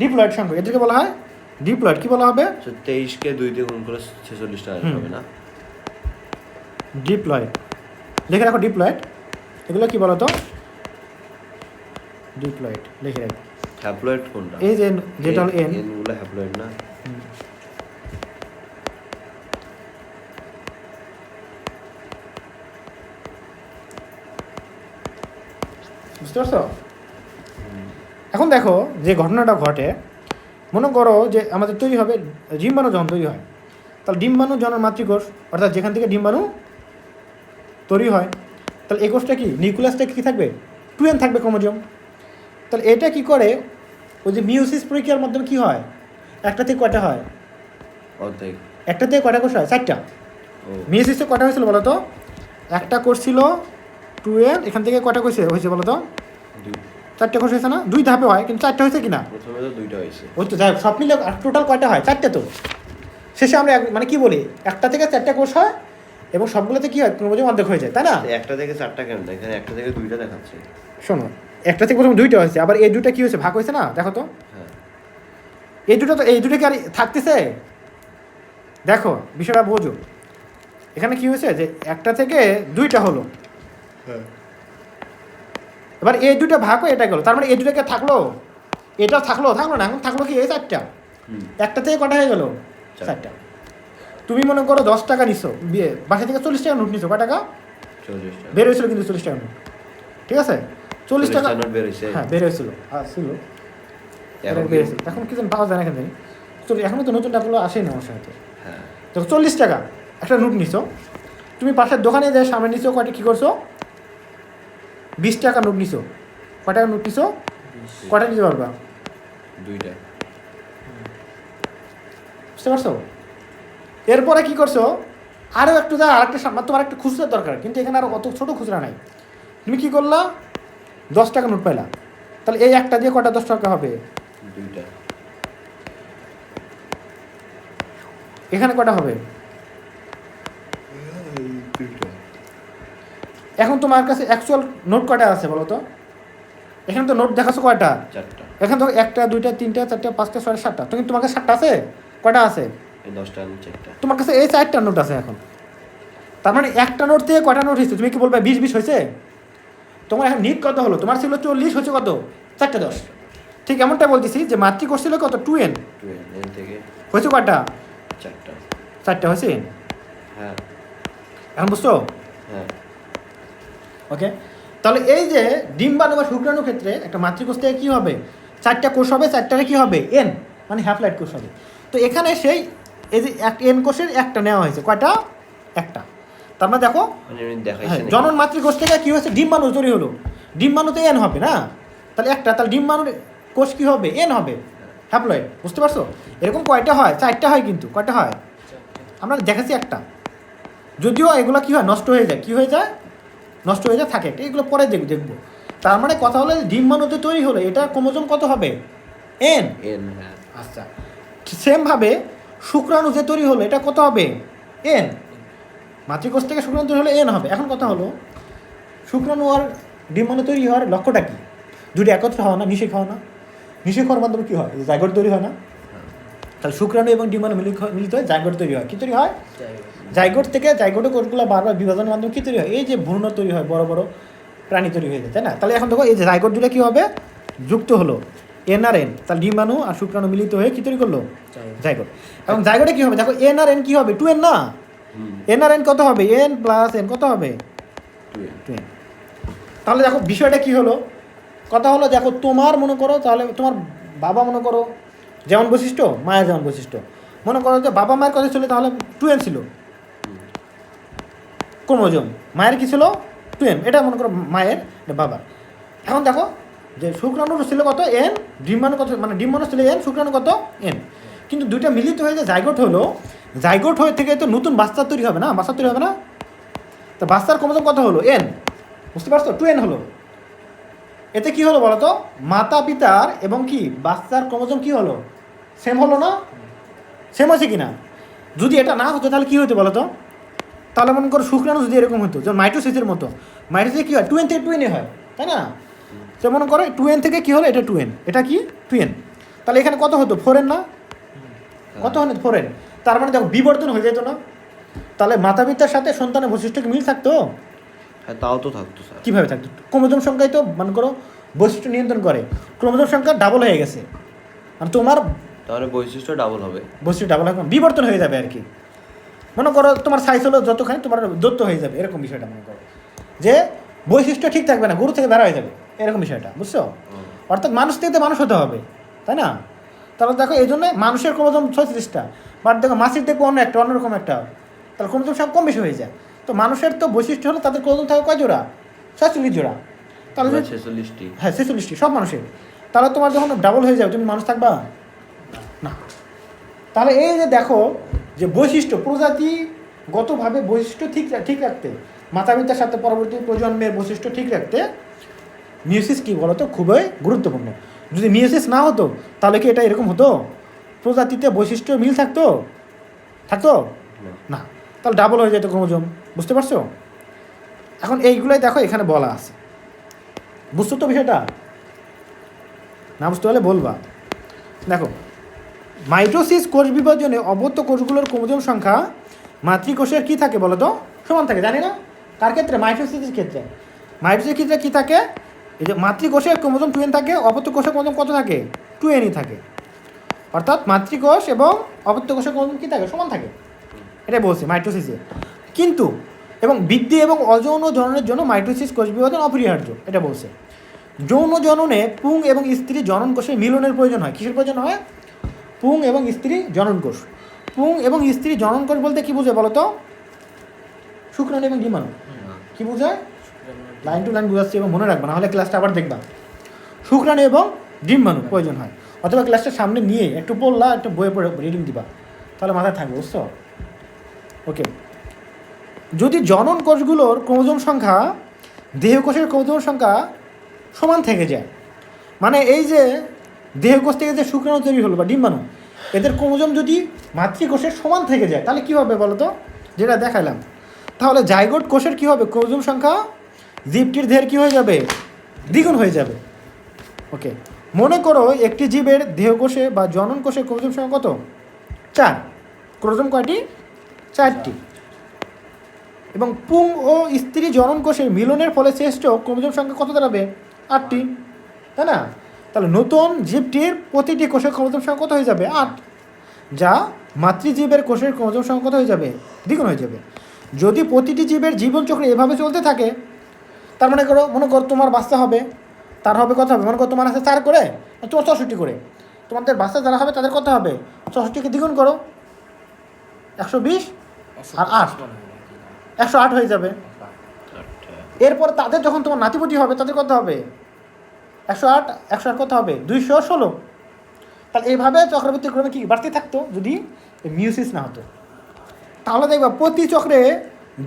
Speaker 1: ডিপ্লয়েড সংখ্যা, এদেরকে বলা হয় ডিপ্লয়েড। কি বলা হবে,
Speaker 2: 23কে 2 দিয়ে গুণ করে 46টা হবে না,
Speaker 1: ডিপ্লয়েড। লিখে রাখো ডিপ্লয়েড, এগুলো কি বলতো, ডিপ্লয়েড লিখে রাখো।
Speaker 2: হ্যাপ্লয়েড কোনটা,
Speaker 1: এই যে যেটা হলো n,
Speaker 2: n গুলো হ্যাপ্লয়েড না,
Speaker 1: বুঝতে পারছো? এখন দেখো যে ঘটনাটা ঘটে, মনে করো যে আমাদের তৈরি হবে ডিম্বাণু, যখন তৈরি হয় তাহলে ডিম্বাণু জনন মাতৃকোষ, অর্থাৎ যেখান থেকে ডিম্বাণু তৈরি হয়, তাহলে এই কোষটা কি, নিউক্লিয়াসটা কী থাকবে, 2n থাকবে ক্রোমোজোম। তাহলে এটা কি করে, ওই যে মিওসিস প্রক্রিয়ার মাধ্যমে কি হয়, একটা থেকে কয়টা হয়,
Speaker 2: অর্ধেক,
Speaker 1: একটা থেকে কয়টা কোষ হয়, 4টা। মিওসিসে কয়টা হয়েছিল বলো তো, একটা কোষ ছিল 2n, এখান থেকে কয়টা কোষ হয়েছে বলো তো, 4টে কোষ হয়েছে না, 2 ধাপে হয়, কিন্তু 4টে হয়েছে কিনা,
Speaker 2: প্রথমে তো 2টা হয়েছে,
Speaker 1: ওই তো যাই হোক, সব মিলে টোটাল কয়টা হয়, 4টে। তো শেষে আমরা মানে কি বলি, একটা থেকে 4টা কোষ হয়, এবং সবগুলোতে কি হয়, ক্রোমোজোম অর্ধেক হয়ে যায়, তাই না?
Speaker 2: একটা থেকে 4টা কেন না, এখানে একটা থেকে 2টা দেখাচ্ছে।
Speaker 1: শোনো, একটা থেকে প্রথম 2টা হয়েছে, আবার এই 2টা কি হয়েছে, ভাগ হয়েছে না, দেখো তো,
Speaker 2: হ্যাঁ,
Speaker 1: এই দুটো তো, এই দুটো কি আর থাকতেছে, দেখো বিষয়টা বোঝো। এখানে কি হয়েছে যে একটা থেকে 2টা হলো, এবার এই 2টা ভাগ হয়ে এটা গেলো, তার মানে এই 2টাকে থাকলো, এটা থাকলো না, এখন থাকলো কি, এই 4টা। একটা থেকে কটা হয়ে গেল, 4টা। তুমি মনে করো 10 টাকা নিছো, বাসা থেকে 40 টাকা নোট নিছো, কয় টাকা
Speaker 2: 40 টাকা
Speaker 1: বের হয়েছিল, কিন্তু 40 টাকা নোট, ঠিক আছে, 40 টাকা
Speaker 2: নোট বের হয়েছে,
Speaker 1: হ্যাঁ বের হয়েছিল, ছিল, এখন কি যেন পাওয়া যায় না, এখান থেকে এখনো তো নতুন টাকাগুলো আসেই না আমার সাথে।
Speaker 2: হ্যাঁ,
Speaker 1: দেখো 40 টাকা একটা নোট নিছো, তুমি পাশের দোকানে যায় সামনে নিছো, কয়টা কী করছো, 20 টাকা নোট নিছো, কয় টাকা নোট নিছো, কয়টা নিতে পারবা,
Speaker 2: 2টা,
Speaker 1: বুঝতে পারছো? এরপরে কি করছো, আরও একটু যা, আরেকটা তোমার একটা খুচরার দরকার, কিন্তু এখানে আরও অত ছোটো খুচরা নাই, তুমি কী করলা, 10 টাকা নোট পাইলা, তাহলে এই একটা দিয়ে কটা 10 টাকা হবে,
Speaker 2: 2টা,
Speaker 1: এখানে কটা হবে,
Speaker 2: 2টা,
Speaker 1: এখন তোমার কাছে অ্যাকচুয়াল নোট কয়টা আছে বলো তো, এখানে তো নোট দেখাচ্ছো কয়টা,
Speaker 2: 4টা,
Speaker 1: এখানে তো 1টা 2টা 3টা 4টা 5টা 6টা 7টা, তুমি তোমার কাছে 7টা আছে, কয়টা আছে,
Speaker 2: এই 10টা আর 4টা,
Speaker 1: তোমার কাছে এই 4টা নোট আছে এখন, তার মানে একটা নোট থেকে কয়টা নোট হয়েছে, তুমি কি বলবে 20 হয়েছে, তোমার এখন নিট কত হলো, তোমার ছিল 40, হচ্ছে কত, 4টে 10, ঠিক এমনটা বলতেছি যে মাতৃকোষ ছিল কত, 2n,
Speaker 2: n থেকে
Speaker 1: হয়েছে কয়টা,
Speaker 2: 4টা,
Speaker 1: 4টা হয়েছে n।
Speaker 2: হ্যাঁ
Speaker 1: এখন বুঝছো?
Speaker 2: হ্যাঁ
Speaker 1: ওকে, তাহলে এই যে ডিম্বাণু বা শুক্রাণুর ক্ষেত্রে একটা মাতৃকোষ থেকে কী হবে, 4টা কোষ হবে, 4টারে কী হবে n, মানে হ্যাপ্লয়েড কোষ হবে। তো এখানে সেই এই যে n কোষের একটা নেওয়া হয়েছে, কয়টা? একটা। তার মানে দেখো
Speaker 2: মানে এমনি দেখাইছে নাকি?
Speaker 1: জনন মাতৃকোষ থেকে কী হয়েছে, ডিম্বাণু তৈরি হলো, ডিম্বাণুতে n হবে না, তাহলে একটা, তাহলে ডিম্বাণুর কোষ কী হবে, n হবে, হ্যাপ্লয়েড। বুঝতে পারছো? এরকম কয়টা হয়? 4টা হয়, কিন্তু কয়টা হয় আমরা দেখাচ্ছি একটা, যদিও এগুলো কী হয়, নষ্ট হয়ে যায়, কী হয়ে যায়, নষ্ট হয়ে যায়, থাকে একটা, এগুলো পরে দেখবো। তার মানে কথা হলো ডিম্বাণুতে তৈরি হলো, এটা ক্রোমোজোম কত হবে, n।
Speaker 2: এন হ্যাঁ
Speaker 1: আচ্ছা, সেমভাবে শুক্রাণু যে তৈরি হলো, এটা কত হবে, n। মাতৃকোষ থেকে শুক্রাণু তৈরি হলে n হবে। এখন কথা হলো শুক্রাণু আর ডিম্বাণু তৈরি হওয়ার লক্ষ্যটা কী? দুটো একত্র হওয়া না, নিষেক হওয়া না? নিষেক হওয়ার মাধ্যমে কী হয়, জাইগোট তৈরি হয় না? তাহলে শুক্রাণু এবং ডিম্বাণু মিলিত হয়ে জাইগোট তৈরি হয়। কী তৈরি হয়? জাইগোট থেকে, জাইগোটে কোষগুলো বারবার বিভাজনের মাধ্যমে কী তৈরি হয়, এই যে ভ্রূণ তৈরি হয়, বড় বড় প্রাণী তৈরি হয়ে যায়, তাই না? তাহলে এখন দেখো এই যে জাইগোট দুটো কী হবে, যুক্ত হলো n আর n, তাহলে ডিম্বাণু আর শুক্রাণু মিলিত হয়ে কী তৈরি করলো, জাইগোট। এবং জাইগোটে কী হবে, দেখো n আর n কী হবে, 2n না, n আর n কত হবে, n প্লাস n কত হবে, 2n। তাহলে দেখো বিষয়টা কী হলো, কথা হলো দেখো তোমার মনে করো, তাহলে তোমার বাবা মনে করো যেমন বৈশিষ্ট্য, মায়ের যেমন বৈশিষ্ট্য, মনে করো যে বাবা মায়ের কথা ছিল, তাহলে 2n ছিল ক্রোমোজোম, মায়ের কি ছিল 2n, এটা মনে করো মায়ের, এটা বাবার। এখন দেখো যে শুক্রাণুর ছিল কত, n, ডিম্বাণু কত, মানে ডিম্বাণু ছিল n, শুক্রাণু কত, n, কিন্তু দুইটা মিলিত হয়ে যে জাইগোট হলো, জাইগোট হয়ে থেকে তো নতুন বাচ্চা তৈরি হবে না, বাচ্চা তৈরি হবে না, তো বাচ্চার ক্রোমোজোম কত হলো, n। বুঝতে পারছো, 2n হলো। এতে কি হলো বলো তো, মাতা পিতার এবং কি বাচ্চার ক্রোমোজোম কি হলো, সেম হলো না, সেম আছে কি না? যদি এটা না হতো তাহলে কী হতো বলো তো, তাহলে মনে করো শুক্রাণু যদি এরকম হতো, যেমন মাইটোসিসের মতো, মাইটোসিসে কী হয়, 2n থেকে 2n হয়, তাই না? তো মনে করো 2n থেকে কী হলো, এটা 2n, এটা কি 2n, তাহলে এখানে কত হতো, 4n না, কত হলো 4n। তার মানে দেখো বিবর্তন হয়ে যেত না, তাহলে মাতা পিতার সাথে সন্তানের বৈশিষ্ট্য কি মিল থাকতো,
Speaker 2: হ্যাঁ তাও তো থাকতো স্যার।
Speaker 1: কীভাবে থাকতো, ক্রোমোজোম সংখ্যায় তো মনে করো বৈশিষ্ট্য নিয়ন্ত্রণ করে, ক্রোমোজোম সংখ্যা ডাবল হয়ে গেছে, আর তোমার
Speaker 2: তাহলে বৈশিষ্ট্য ডাবল হবে।
Speaker 1: বৈশিষ্ট্য ডাবল হবে, বিবর্তন হয়ে যাবে আর কি। মনে করো তোমার সাইজ হলো যতখানি, তোমার দত্ত হয়ে যাবে, এরকম বিষয়টা মনে করো, যে বৈশিষ্ট্য ঠিক থাকবে না, গরু থেকে বেড়া হয়ে যাবে, এরকম বিষয়টা, বুঝছো? অর্থাৎ মানুষ থেকে তো মানুষ হতে হবে, তাই না? তাহলে দেখো এই জন্য মানুষের ক্রোমোজোম 36টা, বাট দেখো মাছির দেখবো অন্য একটা, অন্যরকম একটা, তাহলে ক্রোমোজোম সব কম বেশি হয়ে যায়। তো মানুষের তো বৈশিষ্ট্য হলো তাদের ক্রোমোজোম থাকে কয় জোড়া, 46 জোড়া, তাহলে
Speaker 2: 46টি।
Speaker 1: হ্যাঁ 46টি সব মানুষের। তাহলে তোমার যখন ডাবল হয়ে যাবে, তুমি মানুষ থাকবা না। তাহলে এই যে দেখো যে বৈশিষ্ট্য, প্রজাতিগতভাবে বৈশিষ্ট্য ঠিক রাখতে, মাতা পিতার সাথে পরবর্তী প্রজন্মের বৈশিষ্ট্য ঠিক রাখতে মিওসিস কী বলতো, খুবই গুরুত্বপূর্ণ। যদি মিওসিস না হতো তাহলে কি এটা এরকম হতো, প্রজাতিতে বৈশিষ্ট্য মিল থাকতো, না, তাহলে ডাবল হয়ে যেত ক্রোমোজোম। বুঝতে পারছো? এখন এইগুলোই দেখো এখানে বলা আছে, বুঝছো তো বিষয়টা? না বুঝতে পারলে বলবা। দেখো মাইটোসিস কোষ বিভাজনে অবত্য কোষগুলোর ক্রোমোজোম সংখ্যা মাতৃকোষের কী থাকে বলো তো, সমান থাকে, জানি না কার ক্ষেত্রে, মাইটোসিসের ক্ষেত্রে। মাইটোসিসের ক্ষেত্রে কী থাকে, এই যে মাতৃকোষের ক্রোমোজোম 2n থাকে, অপত্য কোষের ক্রোমোজোম কত থাকে, 2nই থাকে। অর্থাৎ মাতৃকোষ এবং অপত্য কোষের ক্রোমোজোম কী থাকে, সমান থাকে, এটাই বলছি মাইটোসিসে। কিন্তু এবং বৃদ্ধি এবং অযৌন জননের জন্য মাইটোসিস কোষ বিভাজন অপরিহার্য, এটা বলছে। যৌন জননে পুং এবং স্ত্রী জনন কোষের মিলনের প্রয়োজন হয়। কিসের প্রয়োজন হয়? পুং এবং স্ত্রী জনন কোষ। পুং এবং স্ত্রী জনন কোষ বলতে কী বোঝায় বলো তো, শুক্রাণু এবং ডিম্বাণু। কী বোঝায়? লাইন টু লাইন বোঝাচ্ছি এবং মনে রাখবা, না হলে ক্লাসটা আবার দেখবা। শুক্রাণু এবং ডিম্বাণু প্রয়োজন হয়, অথবা ক্লাসটা সামনে নিয়ে একটু পড়লা, একটু বইয়ে পড়ে রিডিং দিবা, তাহলে মাথায় থাকবে, বুঝছো? ওকে, যদি জনন কোষগুলোর ক্রোমোজোম সংখ্যা দেহকোষের ক্রোমোজোম সংখ্যা সমান থেকে যায়, মানে এই যে দেহকোষ থেকে যে শুক্রাণু তৈরি হলো বা ডিম্বাণু, এদের ক্রোমোজোম যদি মাতৃকোষের সমান থেকে যায় তাহলে কী হবে বলো তো, যেটা দেখালাম, তাহলে জাইগোট কোষের কী হবে, ক্রোমোজোম সংখ্যা জীবটির দেহের কী হয়ে যাবে, দ্বিগুণ হয়ে যাবে। ওকে, মনে করো একটি জীবের দেহকোষে বা জনন কোষে ক্রোমোজোম সংখ্যা কত, 4, ক্রোমোজোম কয়টি, 4টি। এবং পুং ও স্ত্রী জনন কোষের মিলনের ফলে শ্রেষ্ঠ ক্রোমোজোম সংখ্যা কত দাঁড়াবে, 8টি, তাই না? তাহলে নতুন জীবটির প্রতিটি কোষের ক্রোমোজোম সংখ্যা কত হয়ে যাবে, 8। যা মাতৃজীবের কোষের ক্রোমোজোম সংখ্যা কত হয়ে যাবে? দ্বিগুণ হয়ে যাবে। যদি প্রতিটি জীবের জীবনচক্র এভাবে চলতে থাকে, তার মনে করো তোমার বাচ্চা হবে, তার হবে কত হবে? মনে করো তোমার আছে 4 করে, তোমার 64 করে। তোমাদের বাচ্চা যারা হবে তাদের কত হবে? 64কে দ্বিগুণ করো, 120 আর 8, 108 হয়ে যাবে। এরপর তাদের যখন তোমার নাতিপুতি হবে তাদের কত হবে? 108 কত হবে? 216। তাহলে এইভাবে চক্রবর্তী ক্রমে কি বাড়তে থাকতো যদি মিউসিস না হতো। তাহলে দেখবা প্রতি চক্রে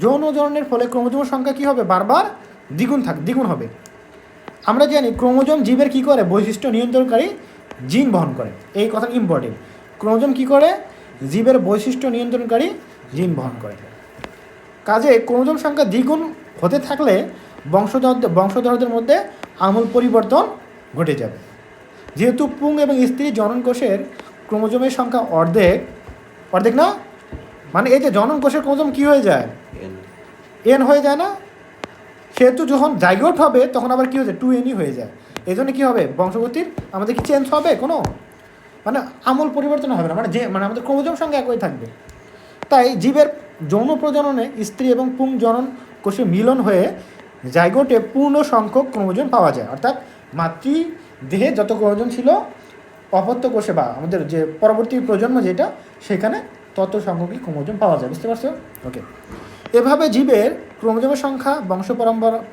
Speaker 1: যৌন জননের ফলে ক্রোমোজোমের সংখ্যা কী হবে? বারবার দ্বিগুণ হবে। আমরা জানি ক্রোমোজোম জীবের কী করে? বৈশিষ্ট্য নিয়ন্ত্রণকারী জিন বহন করে। এই কথা ইম্পর্টেন্ট। ক্রোমোজোম কী করে? জীবের বৈশিষ্ট্য নিয়ন্ত্রণকারী জিন বহন করে। কাজে ক্রোমোজোম সংখ্যা দ্বিগুণ হতে থাকলে বংশধরদের মধ্যে আমূল পরিবর্তন ঘটে যাবে। যেহেতু পুং এবং স্ত্রী জনন কোষের ক্রোমোজোমের সংখ্যা অর্ধেক না, মানে এই যে জনন কোষের ক্রোমোজোম কী হয়ে যায়? এন হয়ে যায় না? সেহেতু যখন জাইগোট হবে তখন আবার কী হয়ে যায়? 2N হয়ে যায়। এই জন্য কী হবে? বংশগতির আমাদের কি চেঞ্জ হবে? কোনো মানে আমূল পরিবর্তন হবে না, মানে আমাদের ক্রোমোজোম সংখ্যা একই থাকবে। তাই জীবের যৌন প্রজননে স্ত্রী এবং পুং জনন কোষে মিলন হয়ে জাইগোটে পূর্ণ সংখ্যক ক্রোমোজোম পাওয়া যায়। অর্থাৎ মাতৃ দেহে যত ক্রোমোজোম ছিল অপত্য কোষে বা আমাদের যে পরবর্তী প্রজন্ম যেটা, সেখানে তত সংখ্যকই ক্রোমোজোম পাওয়া যায়। বুঝতে পারছো? ওকে। এভাবে জীবের ক্রোমোজোমের সংখ্যা বংশ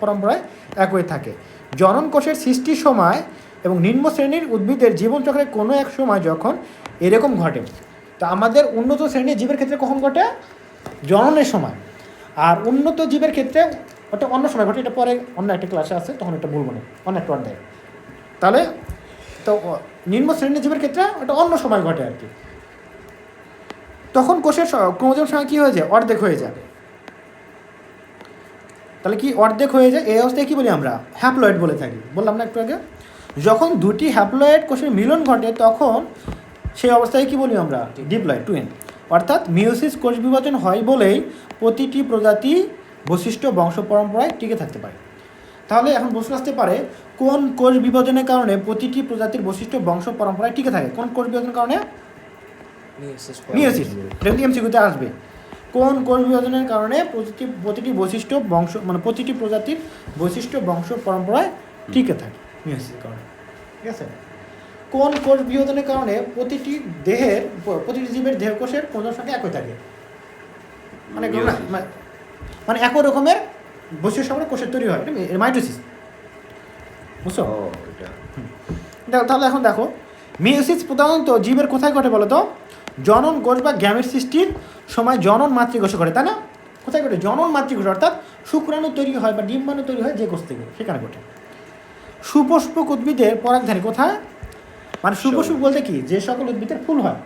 Speaker 1: পরম্পরায় একই থাকে। জনন কোষের সৃষ্টির সময় এবং নিম্ন শ্রেণীর উদ্ভিদের জীবনচক্রে কোনো এক সময় যখন এরকম ঘটে, তা আমাদের উন্নত শ্রেণীর জীবের ক্ষেত্রে কখন ঘটে? জননের সময়। আর উন্নত জীবের ক্ষেত্রে ওটা অন্য সময় ঘটে। এটা পরে অন্য একটা ক্লাসে আছে, তখন এটা বলবো না, অন্য একটা অধ্যায়। তাহলে তো নিম্ন শ্রেণীর জীবের ক্ষেত্রে ওটা অন্য সময় ঘটে আর কি। তখন কোষের ক্রোমোজোম সংখ্যা কী হয়ে যায়? অর্ধেক হয়ে যায়। তাহলে কি অর্ধেক হয়ে যায়? এই অবস্থায় কী বলি আমরা? হ্যাপ্লয়েড বলে থাকি। বললাম না একটু আগে? যখন দুটি হ্যাপ্লয়েড কোষের মিলন ঘটে তখন সেই অবস্থায় কী বলি আমরা? Diploid, 2N। অর্থাৎ মিওসিস কোষ বিভাজন হয় বলেই প্রতিটি প্রজাতি বৈশিষ্ট্য বংশ পরম্পরায় টিকে থাকতে পারে। তাহলে এখন প্রশ্ন আসতে পারে, কোন কোষ বিভাজনের কারণে প্রতিটি প্রজাতির বৈশিষ্ট্য বংশ পরম্পরায় টিকে থাকে? কোন কোষ বিভাজনের কারণে? মিওসিস। এটা কিন্তু এমসিকিউতে আসবে। কোন কোষ বিভাজনের কারণে প্রতিটি বৈশিষ্ট্য প্রতিটি প্রজাতির বৈশিষ্ট্য বংশ পরম্পরায় টিকে থাকে? মিওসিসের কারণে। ঠিক আছে। কোন কোষ বিভাজনের কারণে প্রতিটি জীবের দেহকোষের ক্রোমোজোম সংখ্যা একই থাকে? মানে একই রকমের বৈশিষ্ট্য কোষের তৈরি হয়, এটা মাইটোসিস। বুঝছো? তাহলে এখন দেখো, মিওসিস প্রধানত জীবের কোথায় ঘটে বলো তো? জনন কোষ বা গ্যামেট সৃষ্টির সময় জনন মাতৃকোষে ঘটে, তাই না? কোথায় ঘটে? জনন মাতৃকোষ, অর্থাৎ শুক্রাণু তৈরি হয় বা ডিম্বাণু তৈরি হয় যে কোষ থেকে, সেখানে ঘটে। সুপুষ্পক উদ্ভিদের পরাগধানী কোথায়? মানে সুপুষ্পক বলতে কি? যে সকল উদ্ভিদের ফুল হয়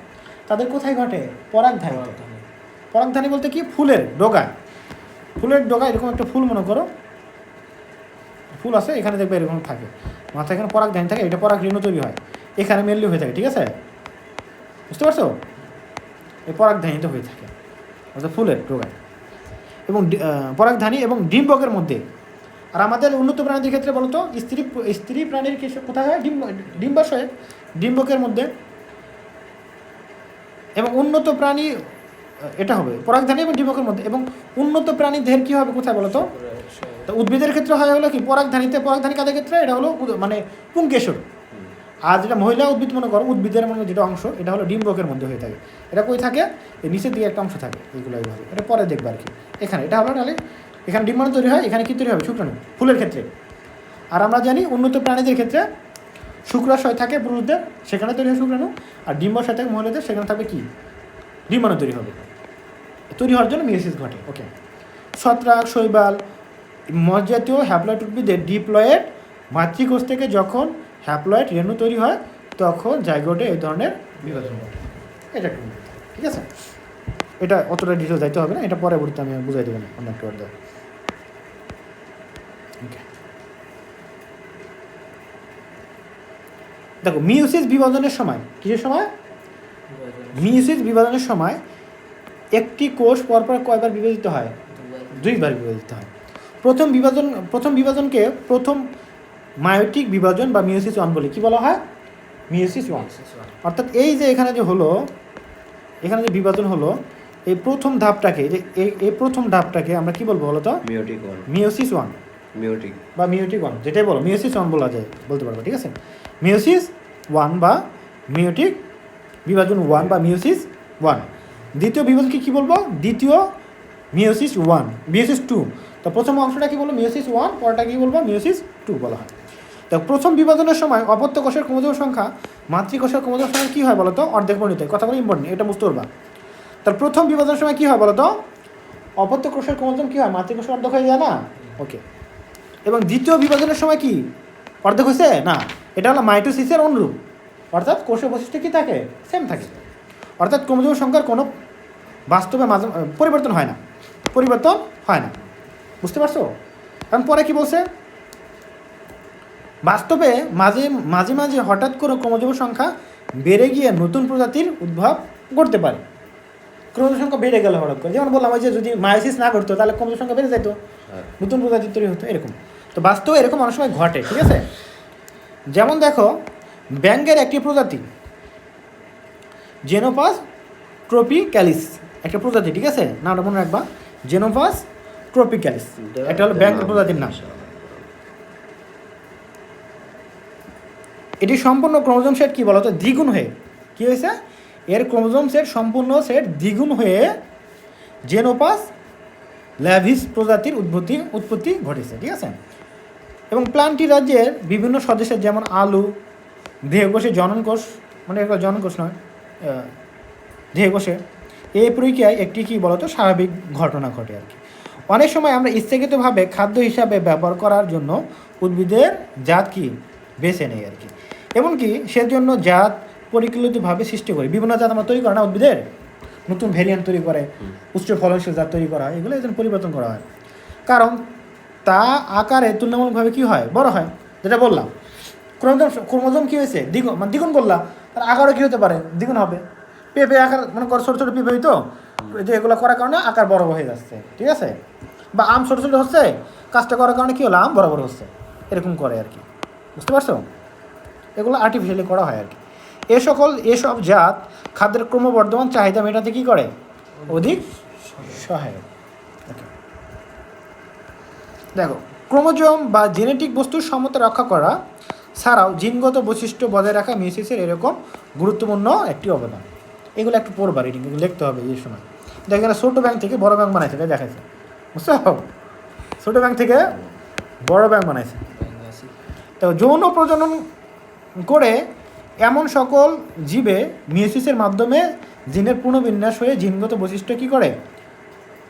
Speaker 1: তাদের কোথায় ঘটে? পরাগধানী। পরাগধানী বলতে কি? ফুলের ডগায়। ফুলের ডগায় এরকম একটা ফুল মনে করো, ফুল আছে, এখানে দেখবে এরকম থাকে, মাথায় এখানে পরাগধানী থাকে, এটা পরাগরেণু তৈরি হয়, এখানে মেনলি হয়ে থাকে। ঠিক আছে? বুঝতে পারছো? এই পরাগধানীতে হয়ে থাকে, অর্থাৎ ফুলের ডগায় এবং পরাগধানী এবং ডিম্বকের মধ্যে। আর আমাদের উন্নত প্রাণীদের ক্ষেত্রে বলতো স্ত্রী প্রাণীর কোথায় হয়? ডিম্বাশয়ে, ডিম্বকের মধ্যে। এবং উন্নত প্রাণী এটা হবে পরাগধানী এবং ডিম্বকের মধ্যে। এবং উন্নত প্রাণীর দেহের কী হবে কোথায় বলতো? তো উদ্ভিদের ক্ষেত্রে হয় হলো কি? পরাগধানীতে। পরাগধানী কাদের ক্ষেত্রে? এটা হলো মানে পুংকেশর। আর যেটা মহিলা উদ্ভিদ মনে করো, উদ্ভিদের মধ্যে যেটা অংশ, এটা হলো ডিম্বকের মধ্যে হয়ে থাকে। এটা কই থাকে? এই নিচের দিকে একটা অংশ থাকে, এইগুলো এইভাবে। এটা পরে দেখবে আর কি। এখানে এটা হলো, তাহলে এখানে ডিম্বাণু তৈরি হয়, এখানে কী তৈরি হবে? শুক্রাণু, ফুলের ক্ষেত্রে। আর আমরা জানি উন্নত প্রাণীদের ক্ষেত্রে শুক্রাশয় থাকে পুরুষদের, সেখানে তৈরি হয় শুক্রাণু। আর ডিম্বাশয় থাকে মহিলাদের, সেখানে থাকবে কি? ডিম্বাণু তৈরি হবে। তৈরি হওয়ার জন্য মিওসিস ঘটে। ওকে। ছত্রাক, শৈবাল, মজ্জাতীয় হ্যাপ্লয়েড উদ্ভিদের ডিপ্লয়েড মাতৃকোষ থেকে যখন হ্যাপ্লয়েড রেণু তৈরি হয় তখন জাইগোটে এই ধরনের বিভাজন ঘটে। এটা একটু ঠিক আছে? এটা অতটা ডিটেল যাইতে হবে না, এটা পরবর্তীতে আমি বুঝাই দেবো না, অন্য একটা অধ্যায়। ওকে। দেখো, মিওসিস বিভাজনের সময়, কিসের সময়? মিওসিস বিভাজনের সময় একটি কোষ পরপর কয়বার বিভাজিত হয়? 2বার বিভাজিত হয়। প্রথম বিভাজনকে প্রথম মায়োটিক বিভাজন বা মিওসিস 1 বলে। কি বলা হয়? মিওসিস 1। অর্থাৎ এই যে এখানে যে হলো, এখানে যে বিভাজন হলো এই প্রথম ধাপটাকে এই প্রথম ধাপটাকে আমরা কি বলবো বলো তো?
Speaker 2: মিওটিক 1
Speaker 1: মিওসিস 1
Speaker 2: মিওটিক
Speaker 1: বা মিওটিক 1 যেটাই বলো, মিওসিস 1 বলা যায়, বলতে পারবো, ঠিক আছে? মিওসিস 1 বা মিওটিক বিভাজন 1 বা মিওসিস 1। দ্বিতীয় বিভাজনকে কি বলবো? দ্বিতীয় মিওসিস 1, মিওসিস 2। তো প্রথম অংশটা কি বলবো? মিওসিস 1, পরটা কি বলবো? মিওসিস 2 বলা হয়। তো প্রথম বিভাজনের সময় অপত্য কোষের ক্রোমোজোম সংখ্যা মাতৃকোষের ক্রোমোজোম সংখ্যা কী হয় বলো তো? অর্ধেক পরিণত হয়। কথাগুলো ইম্পর্টেন্ট, এটা বুঝতে পারবা। তার প্রথম বিভাজনের সময় কী হয় বলো তো? অপত্য কোষের ক্রোমোজোম কী হয়? মাতৃকোষের অর্ধেক হয়ে যায় না? ওকে। এবং দ্বিতীয় বিভাজনের সময় কি অর্ধেক হয়েছে না? এটা হলো মাইটোসিসের অনুরূপ, অর্থাৎ কোষের বৈশিষ্ট্য কী থাকে? সেম থাকে। অর্থাৎ ক্রোমোজোম সংখ্যার কোনো বাস্তবে পরিবর্তন হয় না, পরিবর্তন হয় না। বুঝতে পারছো? কারণ পরে কি বলছে? বাস্তবে মাঝে মাঝে মাঝে হঠাৎ করে ক্রোমোজোমের সংখ্যা বেড়ে গিয়ে নতুন প্রজাতির উদ্ভব করতে পারে। ক্রোমোজোম সংখ্যা বেড়ে গেলে হঠাৎ করে, যেমন বললাম যে যদি মায়োসিস না করতো তাহলে ক্রোমোজোম সংখ্যা বেড়ে যেত, নতুন প্রজাতির তৈরি হতো, এরকম। তো বাস্তবে এরকম অনেক সময় ঘটে, ঠিক আছে? যেমন দেখো, ব্যাঙের একটি প্রজাতি জেনোপাস ট্রপিক্যালিস, একটা প্রজাতি, ঠিক আছে? নামটা মনে রাখবা, জেনোপাস ট্রপিক্যালিস, একটা হলো ব্যাঙের প্রজাতির নাম। এটি সম্পূর্ণ ক্রোমোজোম সেট কী বলতো? দ্বিগুণ হয়ে কী হয়েছে? এর ক্রোমোজোম সেট সম্পূর্ণ সেট দ্বিগুণ হয়ে জেনোপাস ল্যাভিস প্রজাতির উৎপত্তি ঘটেছে, ঠিক আছে? এবং প্লান্টি রাজ্যের বিভিন্ন সদস্যের যেমন আলু, দেহকোষে জননকোষ, মানে এগুলো জননকোষ নয়, দেহকোষে এই প্রক্রিয়ায় একটি কী বলতো? স্বাভাবিক ঘটনা ঘটে আর কি। অনেক সময় আমরা ইচ্ছাকৃতভাবে খাদ্য হিসাবে ব্যবহার করার জন্য উদ্ভিদের জাত কি বেছে নেই আর কি। এমনকি সেজন্য জাত পরিকল্পিতভাবে সৃষ্টি করি, বিভিন্ন জাত আমরা তৈরি করি না, উদ্ভিদের নতুন ভ্যারিয়েন্ট তৈরি করে, উচ্চ ফলনশীল জাত তৈরি করা হয়, এগুলো এর জন্য পরিবর্তন করা হয়, কারণ তা আকারে তুলনামূলকভাবে কী হয়? বড় হয়। যেটা বললাম, ক্রোমোজোম কী হয়েছে? দ্বিগুণ করলাম, তার আকারও কী হতে পারে? দ্বিগুণ হবে। পেঁপে আকার, মনে করো ছোটো ছোটো পেঁপে হইতো, যে এগুলো করার কারণে আকার বড় হয়ে যাচ্ছে, ঠিক আছে? বা আম ছোটো ছোটো হচ্ছে, কাজটা করার কারণে কী হলো? আম বড় বড় হচ্ছে, এরকম করে আর কি। বুঝতে পারছো? এগুলো আর্টিফিশিয়ালি করা হয় আর কি। এসব জাত খাদ্যের ক্রমবর্ধমান চাহিদা মেটাতে কী করে? অধিক সহায়ক। দেখো, ক্রোমোজোম বা জেনেটিক বস্তুর সমতা রক্ষা করা ছাড়াও জিনগত বৈশিষ্ট্য বজায় রাখা মিউসিসের এরকম গুরুত্বপূর্ণ একটি অবদান। এগুলো একটু পড়বা, রিডিং এগুলো লিখতে হবে এই সময়। দেখো, এখানে ছোটো ব্যাংক থেকে বড় ব্যাংক বানাইছে, এটা দেখাইছে, বুঝতে পারো? ছোটো ব্যাংক থেকে বড় ব্যাংক বানাইছে। তো যৌন প্রজনন করে এমন সকল জীবে মিউসিসের মাধ্যমে জিনের পুনর্বিন্যাস হয়ে জিনগত বৈশিষ্ট্য কী করে?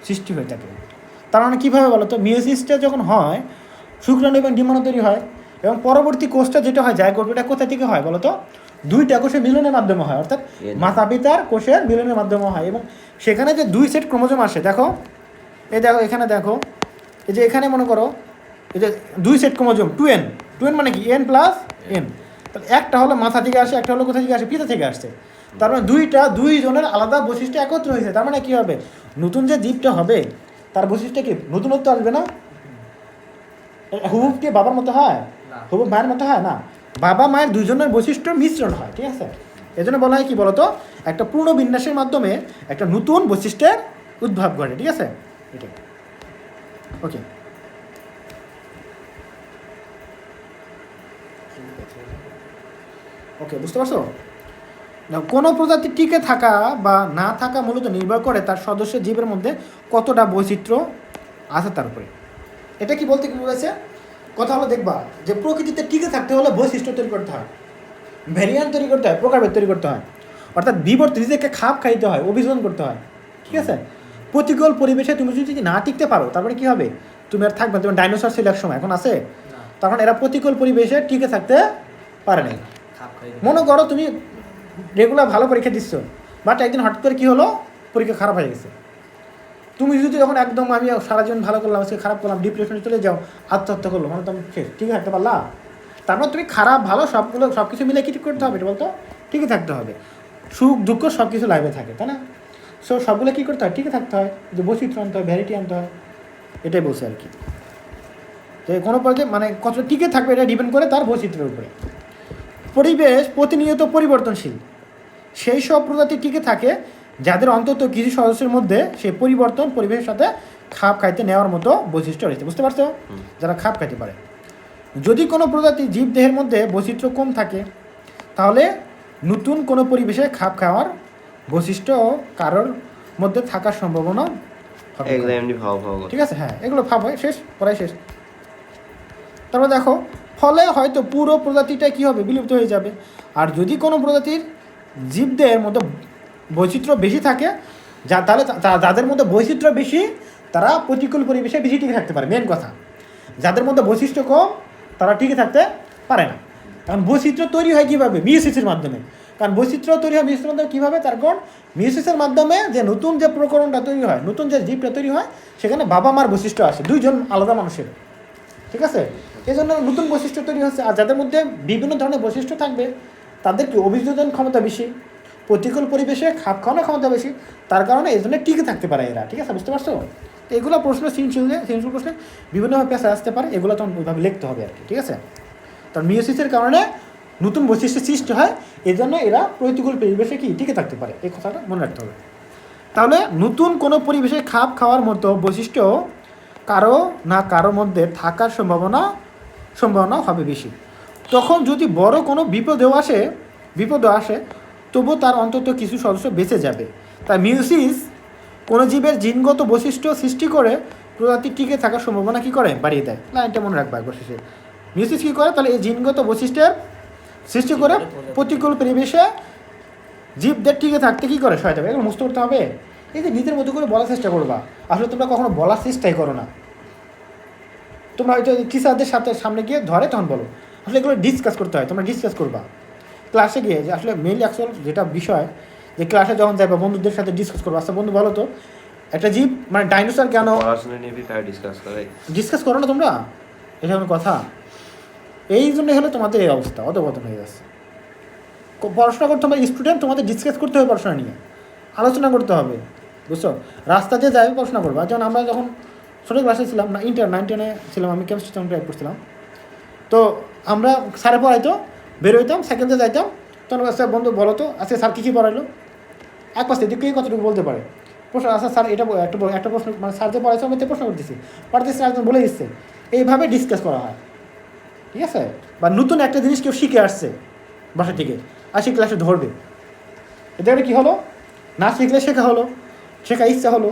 Speaker 1: সৃষ্টি হয়ে থাকে। তার মানে কীভাবে বলো তো? মিউসিসটা যখন হয়, শুক্রাণু এবং ডিম্বাণু তৈরি হয়, এবং পরবর্তী কোষটা যেটা হয় জাইগোট, ওটা কোথা থেকে হয় বলো তো? দুইটা কোষের মিলনের মাধ্যমে হয়, অর্থাৎ মাতা পিতার কোষের মিলনের মাধ্যমে হয়। এবং সেখানে যে দুই সেট ক্রোমোজোম আসে, দেখো দেখো এখানে দেখো, এই যে এখানে মনে করো এই যে দুই সেট ক্রোমোজোম, 2n মানে কি? n plus n। তাহলে একটা হলো মাথা থেকে আসে, একটা হলো কোথা থেকে আসে? পিতা থেকে আসছে। তার মানে দুই জনের আলাদা বৈশিষ্ট্য একত্র হয়েছে। তার মানে কী হবে? নতুন যে জীবটা হবে তার বৈশিষ্ট্য কি নতুনত্ব আসবে না? হুবুব কি বাবার মতো হয়? হুবুব মায়ের মতো হয় না। বাবা মায়ের দুজনের বৈশিষ্ট্যর মিশ্রণ হয়, ঠিক আছে? এই জন্য বলা হয় কি বলতো? একটা পূর্ণ বিন্যাসের মাধ্যমে একটা নতুন বৈশিষ্ট্যের উদ্ভব ঘটে, ঠিক আছে? এটাই। ওকে, বুঝতে পারছো? কোনো প্রজাতি টিকে থাকা বা না থাকা মূলত নির্ভর করে তার সদস্য জীবের মধ্যে কতটা বৈচিত্র্য আছে তার উপরে। এটা কি বলতে কি বলেছে? কথা হলো, দেখবা যে প্রকৃতিতে টিকে থাকতে হলে বৈশিষ্ট্য তৈরি করতে হয়, ভ্যারিয়েন্ট তৈরি করতে হয়, প্রকারভেদ তৈরি করতে হয়, অর্থাৎ বিবর্ত নিজেকে খাপ খাইতে হয়, অভিযোজন করতে হয়, ঠিক আছে? প্রতিকূল পরিবেশে তুমি যদি না টিকতে পারো তারপরে কী হবে? তুমি আর থাকবে। তুমি ডাইনোসর ছিল এক সময়, এখন আছে? তখন এরা প্রতিকূল পরিবেশে টিকে থাকতে পারে নাই। মনে করো তুমি রেগুলার ভালো পরীক্ষা দিচ্ছ, বাট একদিন হঠাৎ করে কী হলো? পরীক্ষা খারাপ হয়ে গেছে। তুমি যদি যখন একদম আমি সারা জীবন ভালো করলাম, আজকে খারাপ করলাম, ডিপ্রেশনে চলে যাও, আত্মহত্যা করলো, মানে তুমি ঠিক থাকতে পারলা? তারপর তুমি খারাপ ভালো সব কিছু মিলে কি ঠিক করতে হবে? এটা বলতো ঠিকই থাকতে হবে। সুখ দুঃখ সব কিছু লাইফে থাকে, তাই না? সবগুলো কী করতে হয়? ঠিকই থাকতে হয়, যে বৈচিত্র্য আনতে হয়, ভ্যারাইটি আনতে হয়, এটাই বলছে আর কি। যে কোনো পর্যায়ে মানে কত টিকে থাকবে এটা ডিপেন্ড করে তার বৈচিত্র্যের উপরে। পরিবেশ প্রতিনিয়ত পরিবর্তনশীল, সেই সব প্রজাতি টিকে থাকে যাদের অন্তত কিছু সদস্যের মধ্যে সেই পরিবর্তন পরিবেশের সাথে খাপ খাইতে নেওয়ার মতো বৈশিষ্ট্য রয়েছে। বুঝতে পারছো? যারা খাপ খাইতে পারে। যদি কোনো প্রজাতি জীবদেহের মধ্যে বৈচিত্র্য কম থাকে তাহলে নতুন কোনো পরিবেশে খাপ খাওয়ার বৈশিষ্ট্য কারোর মধ্যে থাকার সম্ভাবনা হবে।
Speaker 2: এগুলো এমনি ভাও ভাও করে।
Speaker 1: ঠিক আছে, হ্যাঁ, এগুলো ভাব হয়, শেষ, পড়াই শেষ। তারপর দেখো, ফলে হয়তো পুরো প্রজাতিটা কী হবে, বিলুপ্ত হয়ে যাবে। আর যদি কোনো প্রজাতির জীবদের মধ্যে বৈচিত্র্য বেশি থাকে, তাহলে যাদের মধ্যে বৈচিত্র্য বেশি তারা প্রতিকূল পরিবেশে বেশি টিকে থাকতে পারে। মেন কথা, যাদের মধ্যে বৈশিষ্ট্য কম তারা টিকে থাকতে পারে না। কারণ বৈচিত্র্য তৈরি হয় কীভাবে? মিওসিসের মাধ্যমে। কারণ বৈচিত্র্য তৈরি হয় মিওসিসের মাধ্যমে কীভাবে? তার কারণ মিওসিসের মাধ্যমে যে নতুন যে প্রকরণটা তৈরি হয়, নতুন যে জীবটা তৈরি হয়, সেখানে বাবা মার বৈশিষ্ট্য আসে, দুইজন আলাদা মানুষের। ঠিক আছে, এই জন্য নতুন বৈশিষ্ট্য তৈরি হচ্ছে। আর যাদের মধ্যে বিভিন্ন ধরনের বৈশিষ্ট্য থাকবে তাদের কি অভিযোজন ক্ষমতা বেশি, প্রতিকূল পরিবেশে খাপ খাওয়ানোর ক্ষমতা বেশি, তার কারণে এই জন্য টিকে থাকতে পারে এরা। ঠিক আছে, বুঝতে পারছো? তো এগুলো প্রশ্ন সৃজনশীল প্রশ্নে বিভিন্নভাবে পেশা আসতে পারে, এগুলো তখন ওইভাবে লিখতে হবে আর কি। ঠিক আছে, তার মিওসিসের কারণে নতুন বৈশিষ্ট্য সৃষ্টি হয়, এই জন্য এরা প্রতিকূল পরিবেশে কি টিকে থাকতে পারে, এই কথাটা মনে রাখতে হবে। তাহলে নতুন কোনো পরিবেশে খাপ খাওয়ার মতো বৈশিষ্ট্য কারো মধ্যে থাকার সম্ভাবনা হবে বেশি। তখন যদি বড় কোনো বিপদও আসে তবু তার অন্তত কিছু সদস্য বেঁচে যাবে। তাই মিওসিস কোনো জীবের জিনগত বৈশিষ্ট্য সৃষ্টি করে প্রজাতি টিকে থাকার সম্ভাবনা কী করে? বাড়িয়ে দেয়। লাইনটা মনে রাখবা একবার শেষে। মিওসিস কী করে? তাহলে এই জিনগত বৈশিষ্ট্যের সৃষ্টি করে প্রতিকূল পরিবেশে জীবদের টিকে থাকতে কী করে? সহায়তা করে। এগুলো মুক্ত করতে হবে। এই যে নিজের মতো করে বলার চেষ্টা করবা, আসলে তোমরা কখনো বলার চেষ্টাই করো না। তোমরা হয়তো টিচারদের সামনে গিয়ে ধরে তখন বলো, আসলে এগুলো ডিসকাস করতে হয়। তোমরা ডিসকাস করবা ক্লাসে গিয়ে, যে আসলে মেইনলি অ্যাকচুয়াল যেটা বিষয়, যে ক্লাসে যখন যাবে বন্ধুদের সাথে ডিসকাস করবো। আচ্ছা বন্ধু বলো তো, একটা জীব মানে ডাইনোসর কেন
Speaker 2: পড়াশোনা নিয়ে তাই
Speaker 1: ডিসকাস করো না তোমরা? এটা কোনো কথা? এই জন্য হলে তোমাদের এই অবস্থা, অধপতন হয়ে যাচ্ছে। পড়াশোনা করতে হবে স্টুডেন্ট, তোমাদের ডিসকাস করতে হবে, পড়াশোনা নিয়ে আলোচনা করতে হবে। বুঝছো? রাস্তা দিয়ে যাবে পড়াশোনা করবো। যেমন আমরা যখন ছোটো ক্লাসে ছিলাম না, 9-10 ছিলাম, আমি কেমিস্ট্রি তখন ট্রাই করছিলাম। তো আমরা স্যারে পড়াইতো, বেরোইতাম, সাইকেলে যাইতাম, তখন স্যার বন্ধু বলো তো আজকে স্যার কী পড়াইলো, এক পাশে দিকে কতটুকু বলতে পারে প্রশ্ন। আচ্ছা স্যার এটা একটা প্রশ্ন, মানে স্যার যে পড়াইছে আমি প্রশ্ন করতেছি, একজন বলে দিচ্ছে। এইভাবে ডিসকাস করা হয়। ঠিক আছে? বা নতুন একটা জিনিস কেউ শিখে আসছে বাসা থেকে, আর সে ক্লাসে ধরবে, এতে কী হলো? না শিখলে শেখা হলো, শেখা ইচ্ছা হলো।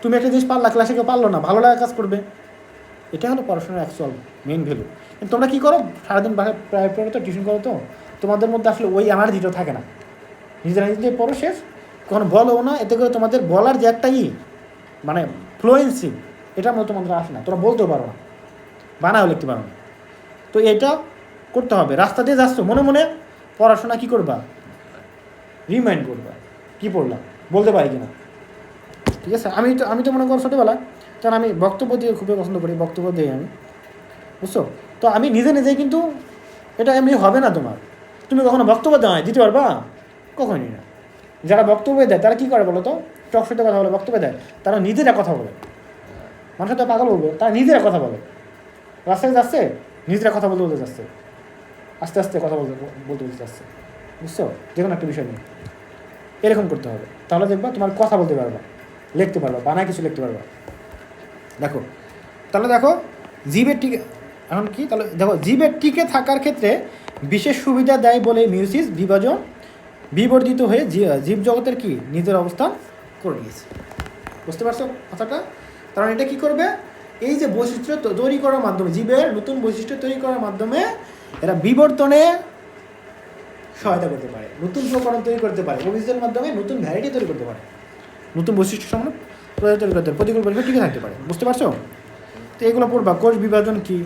Speaker 1: তুমি একটা জিনিস পারলা, ক্লাসে কেউ পারলো না, ভালো লাগা কাজ করবে। এটা হলো পড়াশোনার অ্যাকচুয়াল মেইন ভ্যালু। কিন্তু তোমরা কী করো? সারাদিন বাসায় প্রায় পড়ো তো, টিউশন করো তো, তোমাদের মধ্যে আসলে ওই এনার্জিটাও থাকে না। নিজেরা নিজে পড়ো, শেষ, কখনো বলো না। এতে করে তোমাদের বলার যে একটা মানে ফ্লুয়েন্সি, এটার মধ্যে তোমাদের আসে না, তোমরা বলতেও পারো না, বানাও লিখতে পারো না। তো এটা করতে হবে। রাস্তা দিয়ে যাচ্ছ, মনে মনে পড়াশোনা কী করবা? রিমাইন্ড করবা, কী পড়লাম, বলতে পারি কিনা। ঠিক আছে? আমি তো মনে করো ছোটোবেলা, কারণ আমি বক্তব্য দিয়ে খুবই পছন্দ করি, বক্তব্য দিই আমি। বুঝছো? তো আমি নিজেই কিন্তু এটা এমনি হবে না তোমার। তুমি কখনো বক্তব্য দিতে পারবা? কখনই না। যারা বক্তব্য দেয় তারা কী করে বলো তো? টক শোতে কথা বলে, বক্তব্য দেয়, তারা নিজেরা কথা বলে। মানুষের তো পাগল বলবো, তারা নিজেরা কথা বলে। রাস্তায় যাচ্ছে, নিজেরা কথা বলতে যাচ্ছে, আস্তে আস্তে কথা বলতে যাচ্ছে। বুঝছো? যে কোনো একটা বিষয় নিয়ে এরকম করতে হবে। তাহলে দেখবা তোমার কথা বলতে পারবা, লিখতে পারবা, বানায় কিছু লিখতে পারবা। দেখো জীবের টিকে এখন কি, তাহলে দেখো জীবের টিকে থাকার ক্ষেত্রে বিশেষ সুবিধা দেয় বলে মিওসিস বিবর্ধিত হয়ে জীবজগতের কি নিজের অবস্থান করে নিয়েছে। বুঝতে পারছো কথাটা? কারণ এটা কি করবে? এই যে বৈশিষ্ট্য তৈরি করার মাধ্যমে, জীবের নতুন বৈশিষ্ট্য তৈরি করার মাধ্যমে এরা বিবর্তনে সহায়তা করতে পারে, নতুন প্রকরণ তৈরি করতে পারে, অভিযোগের মাধ্যমে নতুন ভ্যারাইটি তৈরি করতে পারে, নতুন বৈশিষ্ট্য সম্পন্ন প্রজাতি তৈরি করতে পারে, প্রতিকূল পরিবেশে টিকে থাকতে পারে। বুঝতে পারছো? তো এগুলো পড়বা। কোষ বিভাজন কি,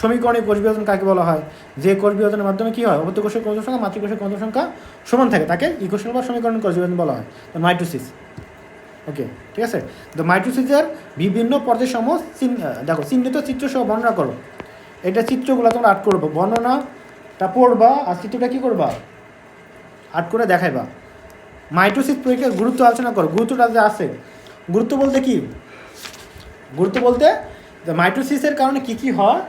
Speaker 1: সমীকরণে কোষ বিভাজন কাকে বলা হয়? যে কোষ বিভাজনের মাধ্যমে কী হয়? অপত্য কোষের কন্দ্র সংখ্যা মাতৃকোষের কন্দ্র সংখ্যা সমান থাকে, তাকে ইকুয়েশন বা সমীকরণ কোষ বিভাজন বলা হয়, মাইটোসিস। ওকে, ঠিক আছে? তো মাইটোসিসের বিভিন্ন পর্যায়সমূহ দেখো চিহ্নিত চিত্র সহ বর্ণনা করো। এটা চিত্রগুলো তোমরা আর্ট করবো, বর্ণনাটা পড়বা, আর চিত্রটা কী করবা? আর্ট করে দেখাইবা। মাইটোসিস প্রক্রিয়ার গুরুত্ব আলোচনা করো। গুরুত্বটা যে আছে, গুরুত্ব বলতে কি? গুরুত্ব বলতে যে মাইটোসিসের কারণে কী কী হয়,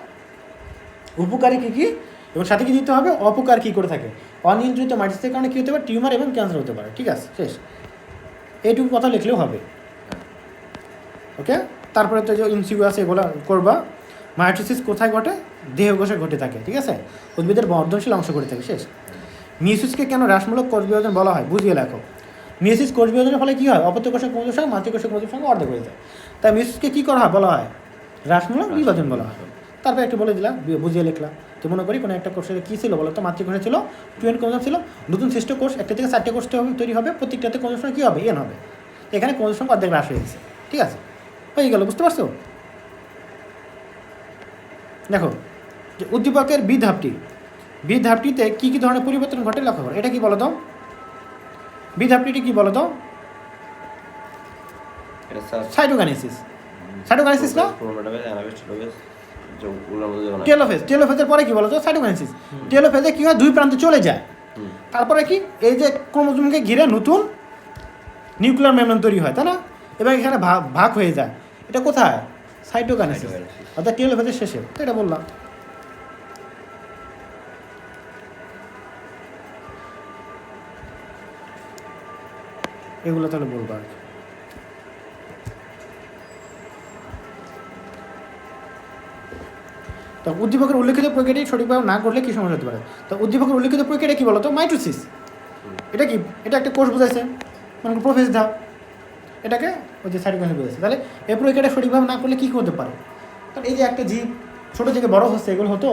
Speaker 1: উপকারী কী কী, এবং সাথে কী দিতে হবে, অপকার কী করে থাকে, অনিয়ন্ত্রিত মাইটোসিসের কারণে কী হতে পারে, টিউমার এবং ক্যান্সার হতে পারে। ঠিক আছে, শেষ। এইটুকু কথা লিখলেও হবে। ওকে, তারপরে তো যে ইনসিউ আছে এগুলো করবা। মাইটোসিস কোথায় ঘটে, দেহকোষে ঘটে থাকে। ঠিক আছে, উদ্ভিদের বর্ধনশীল অংশ ঘটে থাকে। শেষ। মিয়োসিসকে কেন হ্রাসমূলক কোষ বিভাজন বলা হয়, বুঝিয়ে লেখো। মিয়োসিস কোষ বিভাজনের ফলে কী হয়, অপত্যকোষের ক্রোমোজোমের সঙ্গে মাতৃকোষের ক্রোমোজোমের সঙ্গে অর্ধেক হয়ে যায়। তাই মিয়োসিসকে কী করা হয় বলা হয়, হ্রাসমূলক বিভাজন বলা হয়। তারপরে একটু বলে দিলাম, বুঝিয়ে লিখলাম। তো মনে করি কোনো একটা কোষের কী ছিল বলো তো, মাতৃকোষে ছিল 2n ক্রোমোজোম ছিল, নতুন সৃষ্ট কোষ একটা থেকে 4টে কোষ তৈরি হবে, প্রত্যেকটাতে ক্রোমোজোম সংখ্যা কী হবে, n হবে। এখানে ক্রোমোজোম সংখ্যা অর্ধেক হ্রাস হয়ে গেছে। ঠিক আছে, হয়ে গেল, বুঝতে পারছো? দেখো যে উদ্দীপকের বি ধাপটিতে কী কী ধরনের পরিবর্তন ঘটে লক্ষ্য করো। এটা কি বলো তো, বি ধাপটিটি কি বলো তো?
Speaker 2: এটা স্যার
Speaker 1: সাইটোকাইনেসিস না,
Speaker 2: ক্রোমাটোফেজ, অ্যানাফেজ, টেলোফেজ, যেগুলোর মধ্যে বানায়।
Speaker 1: টেলোফেজের পরে কি বলো তো, সাইটোকাইনেসিস। টেলোফেজে কি হয়, দুই প্রান্তে চলে যায়। তারপরে কি, এই যে ক্রোমোজোমকে ঘিরে নতুন নিউক্লিয়ার মেমব্রেন তৈরি হয়, তাই না? এবং এখানে ভাগ হয়ে যায়। এটা কোথায়, সাইটোকাইনেসিস, অর্থাৎ টেলোফেজের শেষে। তো এটা বললাম। এগুলো তাহলে বলবো আর কি। তো উদ্দীপকের উল্লেখিত প্রক্রিয়াটি সঠিকভাবে না করলে কী সমস্যা হতে পারে? তো উদ্দীপকের উল্লেখিত প্রক্রিয়াটা কী বলো তো, মাইটোসিস। এটা কি, এটা একটা কোষ বোঝাইছে, মানে প্রোফেজ ধাপ। এটাকে ওই যে সাইটোকাইনেসিস বোঝাইছে। তাহলে এই প্রক্রিয়াটা সঠিকভাবে না করলে কী হতে পারে? কারণ এই যে একটা জীব ছোটো থেকে বড় হচ্ছে, এগুলো হতো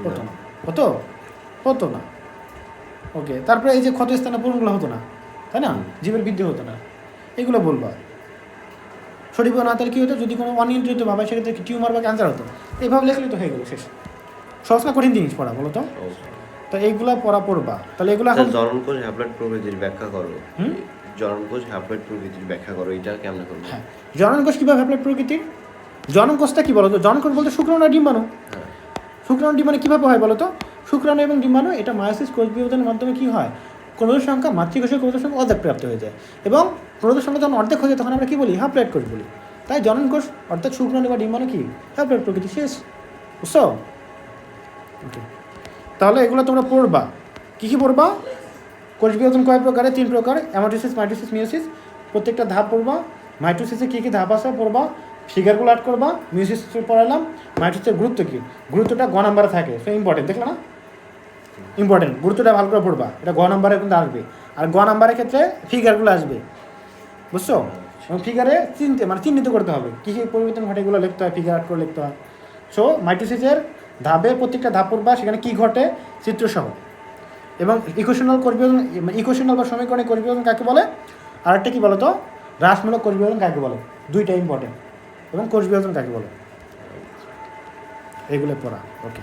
Speaker 1: না, হতো না। ওকে, তারপরে এই যে ক্ষতস্থানে পূরণগুলো হতো না, তাই না? জীবের বৃদ্ধি হতো না, এগুলো বলবা। সঠিকভাবে না তাহলে কী হতো, যদি কোনো অনিয়ন্ত্রিত ভাবে সেক্ষেত্রে টিউমার বা ক্যান্সার হতো। এইভাবে লেখলে তো হয়ে গেলো, শেষ। সহজ না কঠিন জিনিস পড়া বলো তো? তো এইগুলা পড়বা। তাহলে এগুলো এখন
Speaker 2: জননকোষ হ্যাপ্লয়েড প্রকৃতির ব্যাখ্যা করো। জননকোষ হ্যাপ্লয়েড প্রকৃতির ব্যাখ্যা করো, এটা কেমন করবো?
Speaker 1: হ্যাঁ, জননকোষ কীভাবে হ্যাপ্লয়েড প্রকৃতির? জননকোষটা কী বলো তো? জননকোষ বলতে শুক্রাণু আর ডিম্বাণু। শুক্রাণু ডিম্বাণু কীভাবে হয় বলো তো? শুক্রাণু এবং ডিম্বাণু এটা মায়োসিস কোষ বিভাজনের মাধ্যমে কী হয়, ক্রোমোজোম সংখ্যা মাতৃকোষের ক্রোমোজোম সংখ্যা অর্ধেক প্রাপ্ত হয়ে যায়। এবং ক্রোমোজোম সংখ্যা যখন অর্ধেক হয়ে যায় তখন আমরা কী বলি, হ্যাপ্লয়েড কোষ বলি। তাই জননকোষ অর্থাৎ শুক্রাণু বা ডিম্বাণু কি, হ্যাপ্লয়েড প্রকৃতি। শেষ, বুঝছো? ওকে, তাহলে এগুলো তোমরা পড়বা। কী পড়বা? কোষ বিভাজন কয় প্রকারে, 3 প্রকার, অ্যামাটোসিস, মাইটোসিস, মিয়োসিস। প্রত্যেকটা ধাপ পড়বা। মাইটোসিসে কী কী ধাপ আছে পড়বা, ফিগারগুলো আর্ট করবা। মিয়োসিস পড়ালাম। মাইটোসিসের গুরুত্ব কী, গুরুত্বটা গ নাম্বারে থাকে, সো ইম্পর্টেন্ট, দেখলে না? ইম্পর্টেন্ট, গুরুত্বটা ভালো করে পড়বা। এটা গ নাম্বারে কিন্তু আসবে, আর গ নাম্বারের ক্ষেত্রে ফিগারগুলো আসবে, বুঝছো? এবং ফিগারে চিহ্নিত করতে হবে কী কী পরিবর্তন ঘটে, এগুলো লিখতে হয়, ফিগার আর্ট করে লিখতে হয়। সো মাইটোসিসের ধাপের প্রত্যেকটা ধাপ পড়বা, সেখানে কী ঘটে চিত্রসহ। এবং ইকুয়েশনাল কোষ বিভাজন, ইকুয়েশনাল বা সমীকরণের কোষ বিভাজন কাকে বলে, আরেকটা কী বলো তো, হ্রাসমূলক কোষ বিভাজন কাকে বলে, দুইটা ইম্পর্টেন্ট। এবং কোষ বিভাজন কাকে বলে, এগুলো পড়া। ওকে।